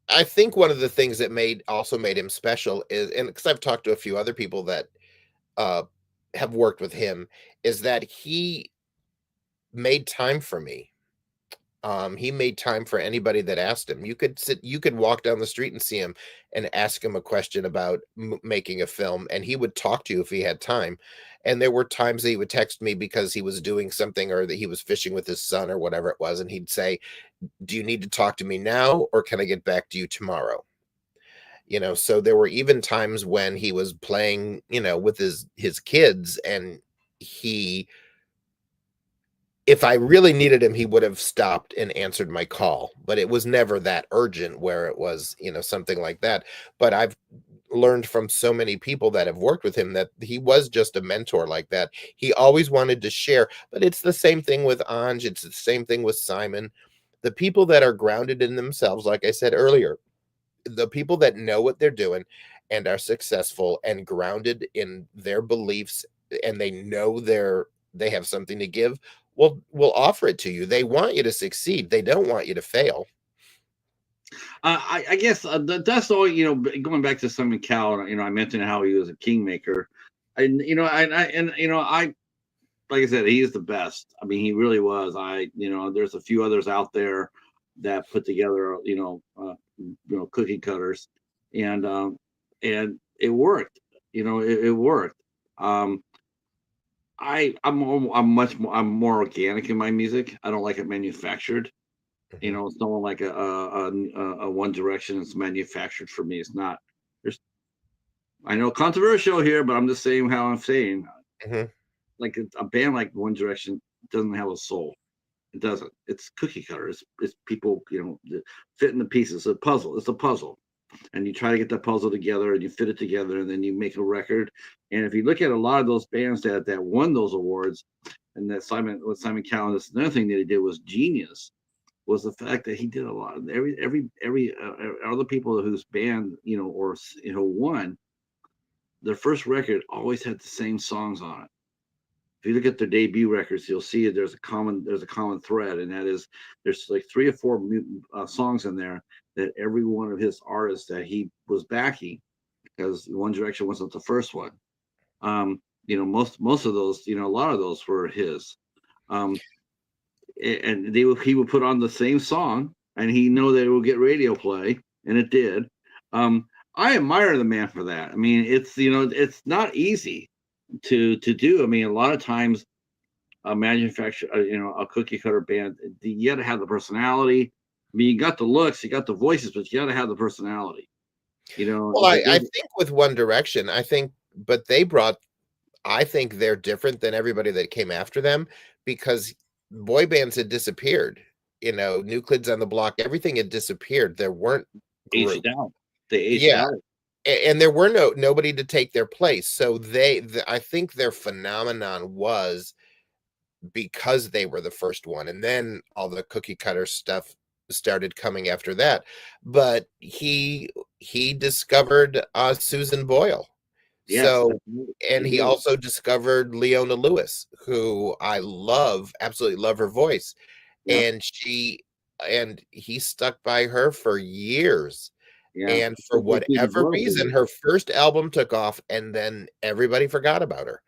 S2: I think one of the things that made him special is and because 'cause I've talked to a few other people that, uh, have worked with him, is that he made time for me. He made time for anybody that asked him. You could walk down the street and see him and ask him a question about making a film, and he would talk to you if he had time. And there were times that he would text me because he was doing something or that he was fishing with his son or whatever it was, and he'd say, "Do you need to talk to me now, or can I get back to you tomorrow?" So there were even times when he was playing, with his kids, and he if I really needed him, he would have stopped and answered my call, but it was never that urgent where it was, something like that. But I've learned from so many people that have worked with him that he was just a mentor like that. He always wanted to share, but it's the same thing with Anj. It's the same thing with Simon. The people that are grounded in themselves, like I said earlier, the people that know what they're doing and are successful and grounded in their beliefs, and they know they have something to give, will offer it to you. They want you to succeed. They don't want you to fail.
S1: I guess that's all. Going back to Simon Cowell, I mentioned how he was a kingmaker, and I like I said, he is the best. I mean, he really was. There's a few others out there that put together, cookie cutters, and it worked. It worked. Um, I'm more organic in my music. I don't like it manufactured.
S2: Mhm.
S1: It's not like a One Direction. It's manufactured for me. It's not. There's I know controversial here, but I'm just saying how I'm saying.
S2: Mhm.
S1: Like a band like One Direction doesn't have a soul. It doesn't. It's cookie cutter. It's people, fit in the pieces. It's a puzzle. It's a puzzle. And you try to get that puzzle together and you fit it together and then you make a record. And if you look at a lot of those bands that won those awards, and that Simon Cowell, that's another thing that he did was genius, was the fact that he did a lot of every other people whose band, won, their first record always had the same songs on it. If you look at their debut records, you'll see there's a common thread, and that is there's like three or four songs in there that every one of his artists that he was backing, because One Direction wasn't the first one. Most of those, a lot of those were his. Um, and he would put on the same song, and he know that it would get radio play, and it did. I admire the man for that. I mean, it's not easy to do. I mean, a lot of times a manufacturer, a cookie cutter band, you got to have the personality. I mean, you got the looks, you got the voices, but you got to have the personality.
S2: Well, I think with One Direction, but I think they're different than everybody that came after them because boy bands had disappeared. New Kids on the Block, everything had disappeared. There weren't
S1: aged
S2: groups.
S1: out. They aged
S2: Yeah,
S1: out.
S2: and there were nobody to take their place. So I think their phenomenon was because they were the first one, and then all the cookie cutter stuff started coming after that. But he discovered Susan Boyle.
S1: Yes,
S2: So,
S1: he
S2: and he
S1: did.
S2: also discovered Leona Lewis, who I love, absolutely love her voice.
S1: Yeah,
S2: And he stuck by her for years.
S1: yeah.
S2: And for
S1: But see, the
S2: whatever
S1: rub
S2: reason,
S1: is
S2: her first album took off and then everybody forgot about her.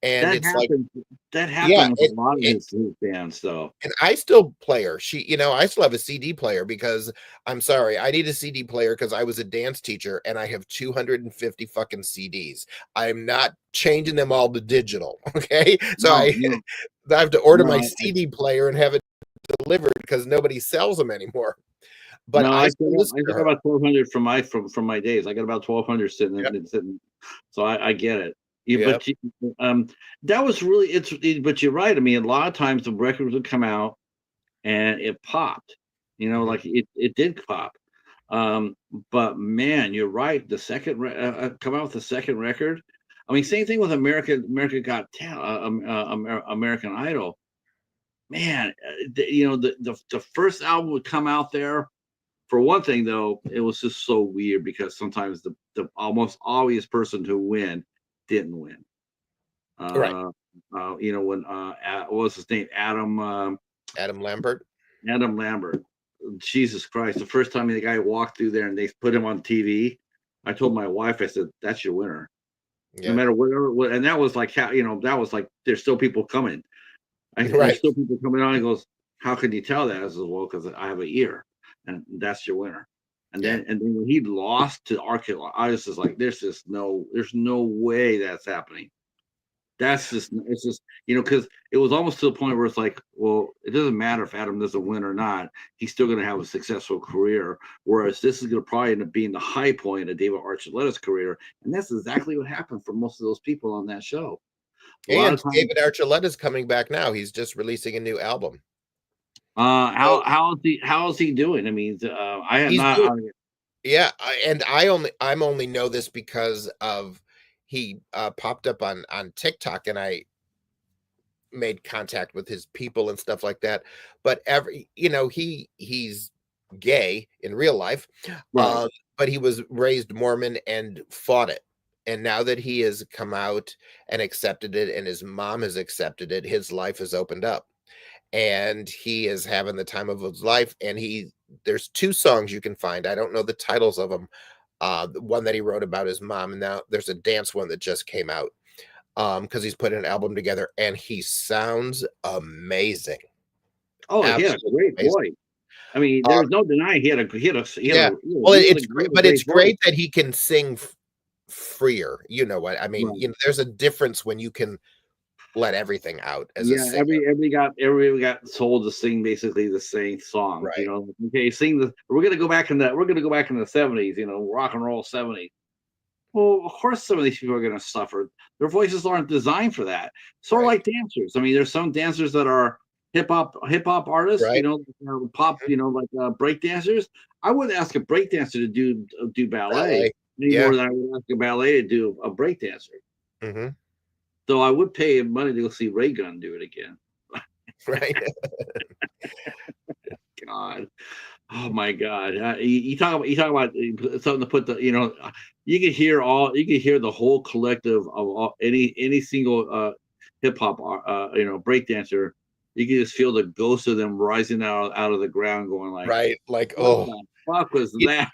S2: And
S1: that
S2: it's like,
S1: happened. That
S2: yeah,
S1: happened with a lot of his bands, though.
S2: and I still play her. I still have a CD player because I'm sorry, I need a CD player because I was a dance teacher and I have 250 fucking CDs. I'm not changing them all to digital. Okay. So
S1: No,
S2: I
S1: no,
S2: I have to order
S1: no.
S2: my CD player and have it delivered because nobody sells them anymore. But
S1: No,
S2: I still listen
S1: I
S2: to
S1: got
S2: her.
S1: about 1,200 from my days. I got about 1,200
S2: Yep.
S1: sitting. So I get it. Yeah,
S2: Yep.
S1: that was really but you're right. I mean, a lot of times the records would come out and it popped.
S2: Mhm.
S1: Like it did pop. Um, but man, you're right. The second come out with the second record. I mean, same thing with America Got American Idol. Man, the first album would come out there. For one thing, though, it was just so weird because sometimes the almost obvious person to win didn't win.
S2: Right.
S1: When what was his name?
S2: Adam Lambert.
S1: Adam Lambert. Jesus Christ! The first time the guy walked through there and they put him on TV, I told my wife, I said, "That's your winner." No
S2: Yeah.
S1: matter what, and that was like how that was like there's still people coming. There's
S2: Right.
S1: still people coming on. He goes, "How could you tell that?" I said, "Well, because I have an ear, and that's your winner."
S2: Yeah.
S1: And then when he lost to Arcade, I was just like, there's no way that's happening. That's just it's just because it was almost to the point where it's like, well, it doesn't matter if Adam doesn't win or not. He's still going to have a successful career. Whereas this is going to probably end up being the high point of David Archuleta's career, and that's exactly what happened for most of those people on that show. A lot
S2: And
S1: of times,
S2: David Archuleta's coming back now. He's just releasing a new album. So
S1: how is he doing? I mean, I have
S2: he's
S1: not.
S2: doing, yeah, I'm only know this because of he popped up on TikTok, and I made contact with his people and stuff like that. But he's gay in real life,
S1: Right.
S2: but he was raised Mormon and fought it. And now that he has come out and accepted it, and his mom has accepted it, his life has opened up, and he is having the time of his life. And there's two songs you can find. I don't know the titles of them. The one that he wrote about his mom, and now there's a dance one that just came out, because he's putting an album together, and he sounds amazing.
S1: Oh, he had a
S2: Absolutely
S1: great
S2: amazing.
S1: voice. I mean,
S2: Uh,
S1: there's no denying
S2: yeah. Well,
S1: really, really
S2: it's
S1: great voice.
S2: great that he can sing freer. You know what I mean?
S1: Right.
S2: There's a difference when you can let everything out as a
S1: Yeah,
S2: singer.
S1: everybody got told to sing basically the same songs.
S2: Right.
S1: Okay, sing the. We're gonna go back in the '70s. Rock and roll '70s. Well, of course, some of these people are gonna suffer. Their voices aren't designed for that. Sort of
S2: Right.
S1: like dancers. I mean, there's some dancers that are hip hop artists.
S2: Right.
S1: Pop.
S2: Mhm.
S1: Like break dancers. I wouldn't ask a break dancer to do ballet
S2: Ballet.
S1: any
S2: Yeah.
S1: more than I would ask a ballet to do a break dancer.
S2: Hmm.
S1: So I would pay him money to go see Ray Gun do it again.
S2: Right.
S1: God. Oh my God. You talk about something to put you could hear the whole collective of any single hip hop break dancer. You can just feel the ghost of them rising out of the ground, going like,
S2: Right. Like,
S1: "What
S2: oh,
S1: the fuck was
S2: you,
S1: that?"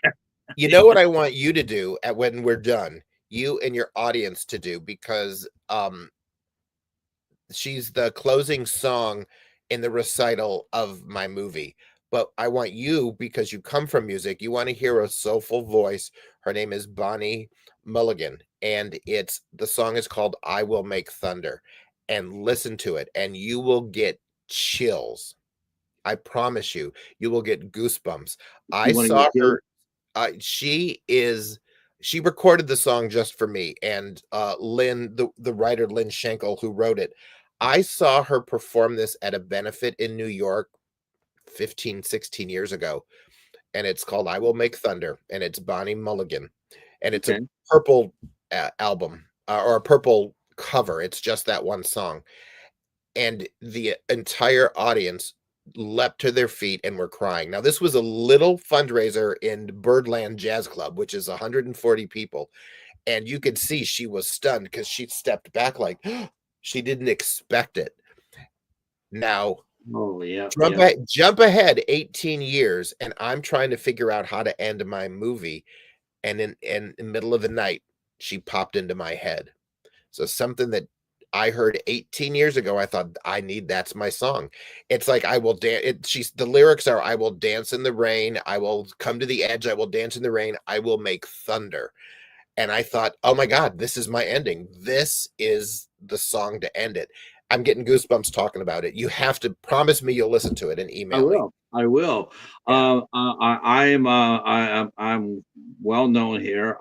S2: you know what I want you to do when we're done, you and your audience to do, because she's the closing song in the recital of my movie. But I want you, because you come from music, you want to hear a soulful voice. Her name is Bonnie Mulligan, and the song is called I Will Make Thunder. And listen to it, and you will get chills. I promise you, you will get goosebumps. I
S1: One of your
S2: saw
S1: kids.
S2: her. She recorded the song just for me, and Lynn, the writer Lynn Schenkel, who wrote it. I saw her perform this at a benefit in New York 15, 16 years ago, and it's called I Will Make Thunder, and it's Bonnie Mulligan, and it's a
S1: Okay.
S2: purple album, or a purple cover. It's just that one song, and the entire audience leapt to their feet and were crying. Now, this was a little fundraiser in Birdland Jazz Club, which is 140 people, and you could see she was stunned because she stepped back like she didn't expect it. Now,
S1: Oh yeah, yeah.
S2: jump ahead 18 years, and I'm trying to figure out how to end my movie, and in the middle of the night, she popped into my head. So something that I heard 18 years ago, I thought, that's my song. It's like, I will dance. The lyrics are, I will dance in the rain. I will come to the edge. I will dance in the rain. I will make thunder. And I thought, oh my God, this is my ending. This is the song to end it. I'm getting goosebumps talking about it. You have to promise me you'll listen to it and
S1: I
S2: email me.
S1: will. I will.
S2: Yeah.
S1: I'm well known here.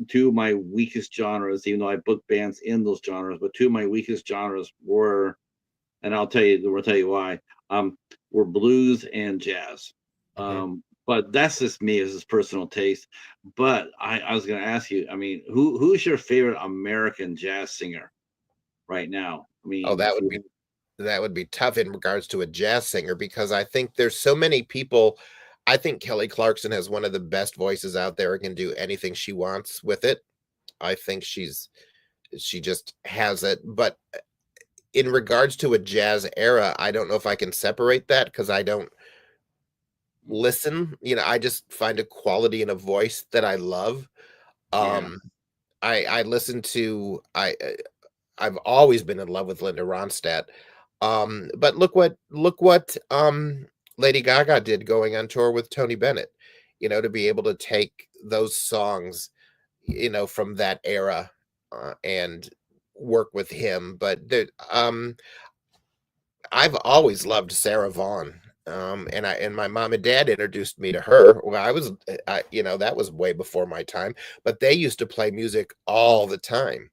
S1: Two of my weakest genres, even though I book bands in those genres, but two of my weakest genres were, and we'll tell you why, were blues and jazz.
S2: Hmm.
S1: But that's just me, as his personal taste. But I was going to ask you, I mean, who's your favorite American jazz singer right now? I
S2: Oh,
S1: mean, if you
S2: that would be tough in regards to a jazz singer, because I think there's so many people. I think Kelly Clarkson has one of the best voices out there and can do anything she wants with it. I think she just has it. But in regards to a jazz era, I don't know if I can separate that, because I don't listen. I just find a quality in a voice that I love.
S1: yeah,
S2: Um, I listen to I've always been in love with Linda Ronstadt. But look what Lady Gaga did going on tour with Tony Bennett, to be able to take those songs, from that era, and work with him. But I've always loved Sarah Vaughan. And my mom and dad introduced me to her. Well, that was way before my time, but they used to play music all the time.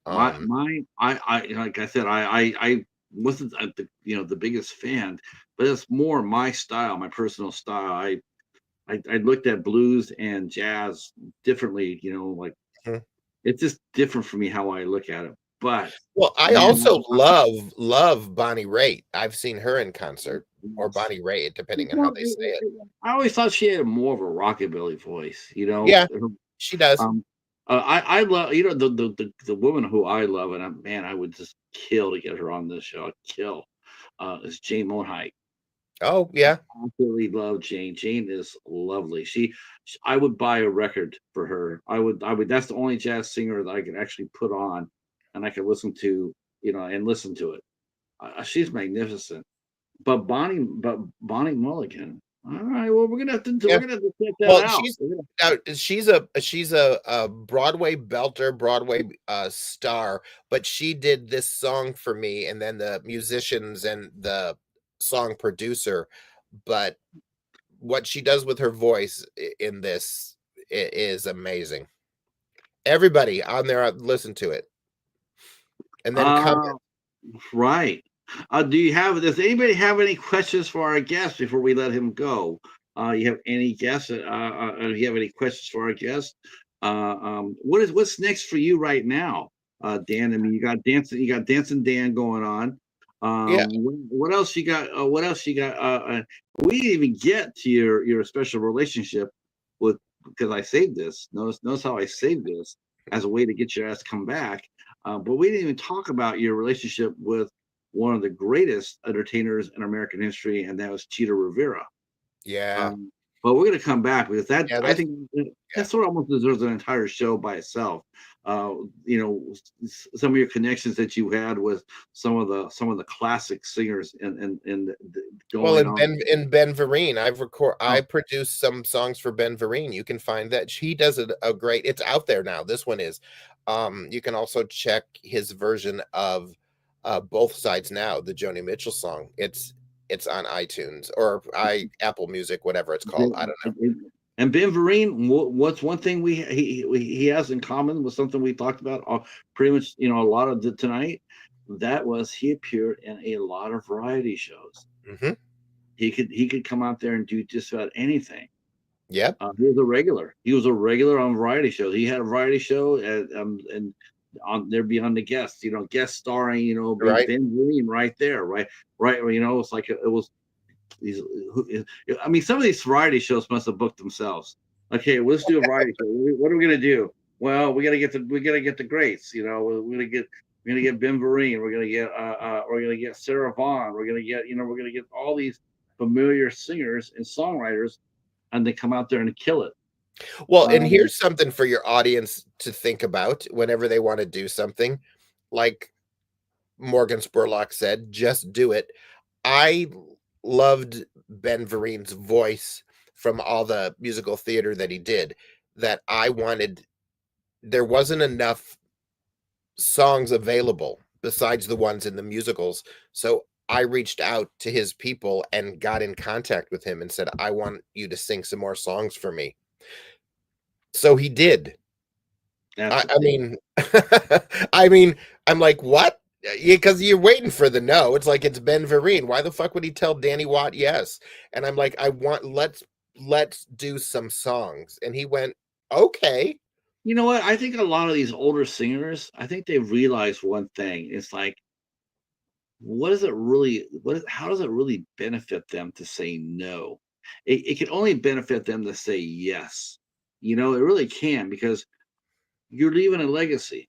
S1: My
S2: Um,
S1: my I like I said, I wasn't the biggest fan, but it's more my style, my personal style. I looked at blues and jazz differently, like
S2: mhm.
S1: it's just different for me how I look at it. But
S2: Well, I
S1: man,
S2: also love Bonnie Raitt. I've seen her in concert, or
S1: yes.
S2: Bonnie Raitt, depending on how
S1: Well,
S2: they say it.
S1: I always thought she had more of a rockabilly voice,
S2: Yeah, she does.
S1: Um, I love the woman who I love, and man, I would just kill to get her on this show. I'd kill. Is Jane Monheit.
S2: Oh, yeah.
S1: Absolutely love Jane. Jane is lovely. I would buy a record for her. I would. That's the only jazz singer that I can actually put on, and I can listen to, and listen to it. She's magnificent. But Bonnie Mulligan. All right. Well, we're
S2: Yeah.
S1: gonna have to check that
S2: Well,
S1: out.
S2: she's a Broadway belter, Broadway star, but she did this song for me, and then the musicians and the song producer. But what she does with her voice in this is amazing. Everybody on there, listen to it and then comment.
S1: Uh, right. Does anybody have any questions for our guest before we let him go? You have any guests? You have any questions for our guest? What's next for you right now, Dan? I mean, you got Dancing Dan going on.
S2: Yeah,
S1: What else you got? What else you got? We didn't even get to your special relationship with, because I saved this. Notice how I saved this as a way to get your ass come back. But we didn't even talk about your relationship with one of the greatest entertainers in American history, and that was Chita Rivera.
S2: yeah,
S1: Um, but we're going to come back because
S2: yeah.
S1: I think
S2: Yeah.
S1: that sort of almost deserves an entire show by itself. Some of your connections that you had with some of the classic singers and
S2: Well,
S1: going on.
S2: and Ben Vereen, I
S1: Oh,
S2: produced some songs for Ben Vereen. You can find that he does a great. It's out there now. This one is. You can also check his version of Both Sides Now, the Joni Mitchell song. It's on iTunes or Apple Music, whatever it's called. I don't know.
S1: and Ben Vereen, what's one thing he has in common with something we talked about pretty much, a lot of tonight. That was he appeared in a lot of variety shows.
S2: Hmm.
S1: He could come out there and do just about anything.
S2: Yep.
S1: He was a regular. He was a regular on variety shows. He had a variety show and on there beyond the guests, guest starring,
S2: Right.
S1: Ben Vereen right there, right. It's like it was these. I mean, some of these variety shows must have booked themselves. Okay, well, let's do a variety show. What are we gonna do? Well, we gotta get the greats. We're gonna get Ben Vereen. We're gonna get Sarah Vaughan. We're gonna get all these familiar singers and songwriters, and they come out there and kill it.
S2: Well, and
S1: Um,
S2: here's something for your audience to think about whenever they want to do something. Like Morgan Spurlock said, just do it. I loved Ben Vereen's voice from all the musical theater that he did, that I wanted. There wasn't enough songs available besides the ones in the musicals. So I reached out to his people and got in contact with him and said, I want you to sing some more songs for me. So he did.
S1: that's
S2: I,
S1: the
S2: I
S1: thing.
S2: mean, I mean, I'm like, what? Yeah, because you're waiting for the no. It's like it's Ben Vereen. Why the fuck would he tell Danny Watt yes? And I'm like, let's do some songs. And he went, okay.
S1: You know what? I think a lot of these older singers, I think they've realized one thing. It's like, what is it really? How does it really benefit them to say no? It can only benefit them to say yes. It really can, because you're leaving a legacy.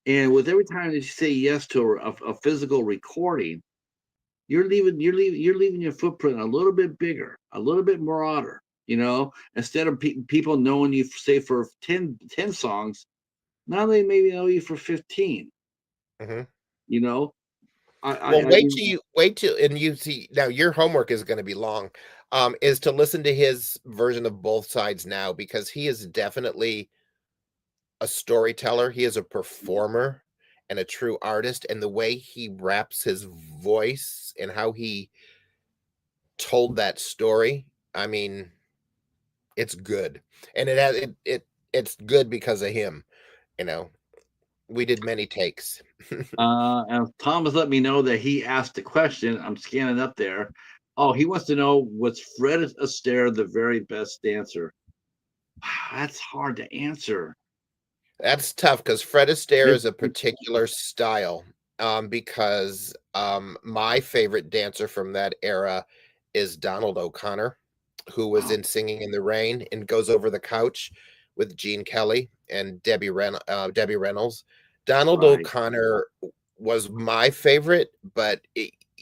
S1: And with every time that you say yes to a physical recording, you're leaving your footprint a little bit bigger, a little bit broader. Instead of people knowing you, say, for 10 songs, now they maybe know you for 15.
S2: Hmm.
S1: You know,
S2: Well,
S1: you know,
S2: wait till and you see now your homework is going to be long. Is to listen to his version of Both Sides Now because he is definitely a storyteller. He is a performer and a true artist, and the way he wraps his voice and how he told that story. I mean, it's good, and it's good because of him. You know, we did many takes.
S1: and Thomas let me know that he asked a question. I'm scanning up there. Oh, he wants to know, was Fred Astaire the very best dancer? That's hard to answer.
S2: That's tough because Fred Astaire
S1: It,
S2: is a particular style. Because my favorite dancer from that era is Donald O'Connor, who was
S1: oh,
S2: in Singing in the Rain and Goes Over the Couch with Gene Kelly and Debbie Reynolds. Donald
S1: right.
S2: O'Connor was my favorite, but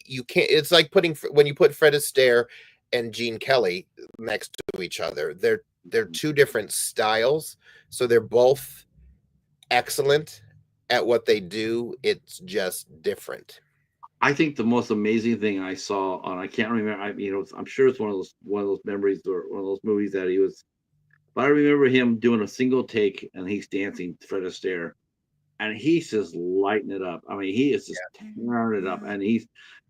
S2: you can't. It's like when you put Fred Astaire and Gene Kelly next to each other. They're two different styles, so they're both excellent at what they do. It's just different.
S1: I think the most amazing thing I saw on, I can't remember. I'm sure it's one of those memories or one of those movies that he was. But I remember him doing a single take and he's dancing Fred Astaire, and he's just lighting it up. I mean, he is just tearing it up, and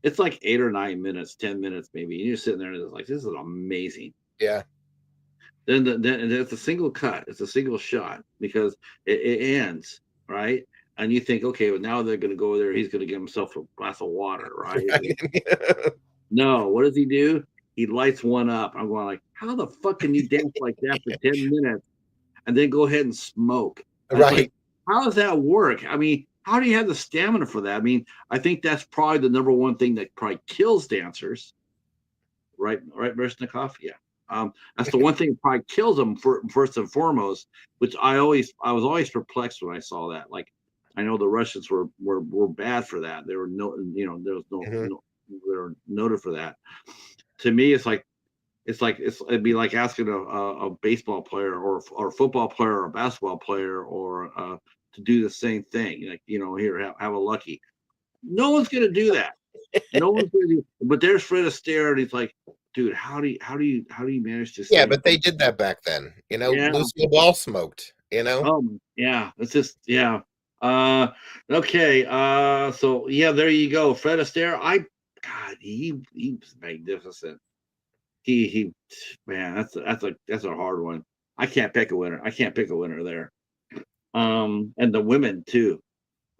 S1: it's like 8 or 9 minutes, 10 minutes maybe, and you're sitting there and it's like, this is amazing.
S2: Yeah.
S1: Then it's a single cut, it's a single shot because it ends right, and you think, okay, well now they're going to go there. He's going to get himself a glass of water, right? No, what does he do? He lights one up. I'm going like, how the fuck can you dance like that for 10 minutes and then go ahead and smoke? And it's like,
S2: Right.
S1: how does that work? I mean, how do you have the stamina for that? I mean, I think that's probably the number one thing that probably kills dancers, right, Brishnikov? Yeah. That's the one thing that probably kills them first and foremost, which I was always perplexed when I saw that. Like, I know the Russians were bad for that. They were there was
S2: Mhm.
S1: no they were noted for that. To me, it'd be like asking a baseball player or a football player or a basketball player or to do the same thing. Like, here, have a lucky. No one's gonna do that. No one's gonna do. But there's Fred Astaire, and he's like, dude, how do you manage to
S2: Yeah,
S1: stay?
S2: but they did that back then.
S1: Yeah.
S2: Lucille Ball smoked, you know?
S1: Yeah. It's just yeah. Uh, okay. So yeah, there you go, Fred Astaire. God, he was magnificent. He man, that's a hard one. I can't pick a winner. I can't pick a winner there. And the women too.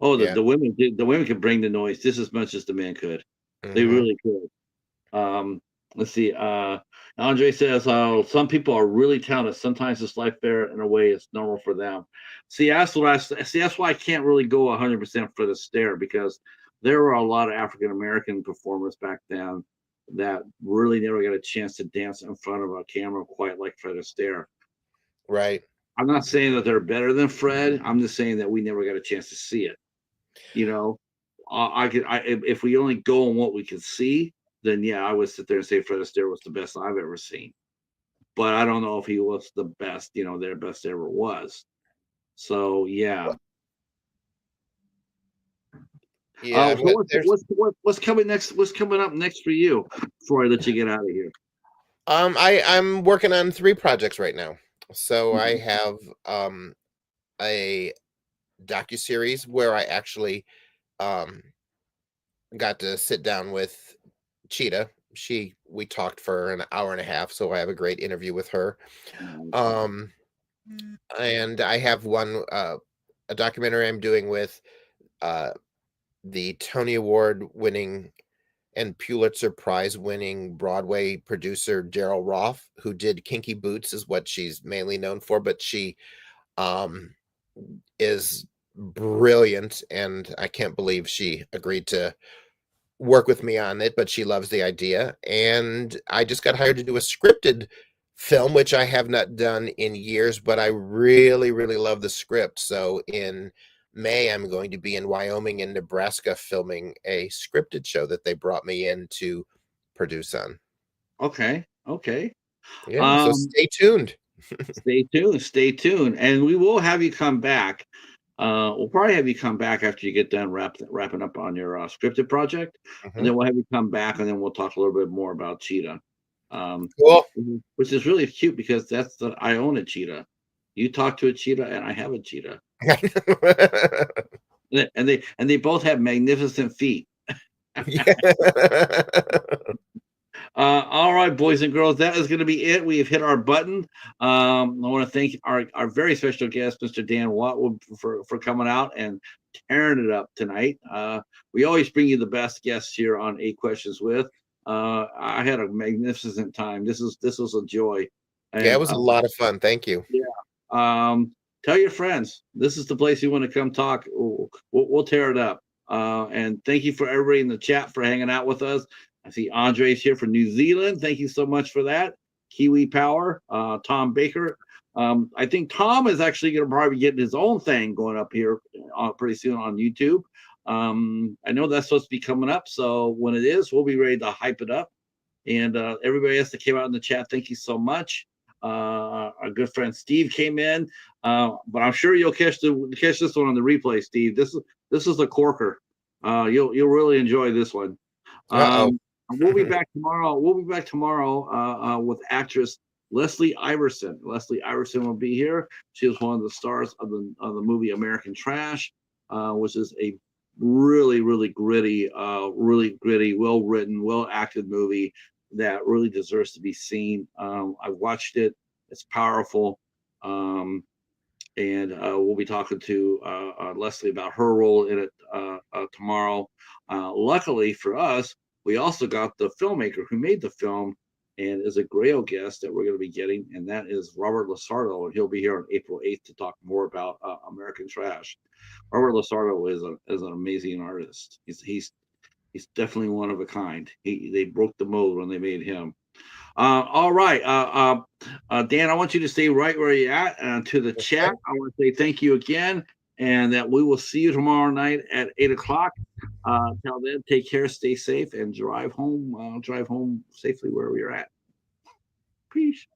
S1: Oh, the,
S2: Yeah.
S1: the women the women could bring the noise just as much as the men could. They
S2: Mhm.
S1: really could. Um, let's see. Andre says, some people are really talented. Sometimes it's life fair in a way it's normal for them. See, that's why I can't really go 100% for the stare, because there were a lot of African American performers back then that really never got a chance to dance in front of a camera quite like Fred Astaire.
S2: Right.
S1: I'm not saying that they're better than Fred. I'm just saying that we never got a chance to see it. You know, if we only go on what we can see, then yeah, I would sit there and say Fred Astaire was the best I've ever seen. But I don't know if he was the best, their best ever was. So yeah.
S2: Yeah,
S1: So
S2: but there's
S1: what's coming next? What's coming up next for you before I let you get out of here?
S2: I'm working on 3 projects right now. So I
S1: Mhm.
S2: have a docuseries where I actually um got to sit down with Chita. We talked for an hour and a half, so I have a great interview with her.
S1: Nice.
S2: Um and I have one a documentary I'm doing with uh the Tony Award winning and Pulitzer Prize winning Broadway producer Daryl Roth, who did Kinky Boots, is what she's mainly known for, but she um is brilliant, and I can't believe she agreed to work with me on it, but she loves the idea. And I just got hired to do a scripted film, which I have not done in years, but I really, really love the script. So in May, I'm going to be in Wyoming and Nebraska filming a scripted show that they brought me in to produce on.
S1: Okay. Okay.
S2: Yeah, so
S1: Um,
S2: stay tuned.
S1: Stay tuned. Stay tuned, and we will have you come back. We'll probably have you come back after you get done wrapping up on your scripted project, and
S2: Mhm.
S1: then we'll have you come back, and then we'll talk a little bit more about Cheetah, um,
S2: Cool.
S1: which is really cute because I own a cheetah. You talk to a cheetah, and I have a cheetah, and they both have magnificent feet.
S2: Yeah.
S1: All right, boys and girls, that is going to be it. We have hit our button. I want to thank our very special guest, Mr. Dan Watwood, for coming out and tearing it up tonight. We always bring you the best guests here on Eight Questions with. I had a magnificent time. This was a joy,
S2: Yeah, it
S1: and
S2: was a lot of fun. Thank you.
S1: yeah. Tell your friends this is the place you want to come talk. We'll tear it up. And thank you for everybody in the chat for hanging out with us. I see Andre's here from New Zealand. Thank you so much for that. Kiwi Power, Tom Baker. I think Tom is actually going to probably get his own thing going up here pretty soon on YouTube. I know that's supposed to be coming up. So when it is, we'll be ready to hype it up. And everybody else that came out in the chat, thank you so much. Our good friend Steve came in, but I'm sure you'll catch this one on the replay, Steve. This is a corker. You'll really enjoy this one.
S2: Uh-oh.
S1: We'll be back tomorrow. We'll be back tomorrow with actress Leslie Iverson. Leslie Iverson will be here. She is one of the stars of the movie American Trash, which is a really gritty, well written, well acted movie that really deserves to be seen. I watched it. It's powerful. And we'll be talking to Leslie about her role in it tomorrow. Luckily for us, we also got the filmmaker who made the film and is a Grail guest that we're going to be getting, and that is Robert Lasardo, and he'll be here on April 8th to talk more about American Trash. Robert Lasardo is an amazing artist. He's definitely one of a kind. They broke the mold when they made him. All right, Dan, I want you to stay right where you're at. To the chat, I want to say thank you again, and that we will see you tomorrow night at 8 o'clock. Till then, take care, stay safe, and drive home. Drive home safely wherever you're at. Peace.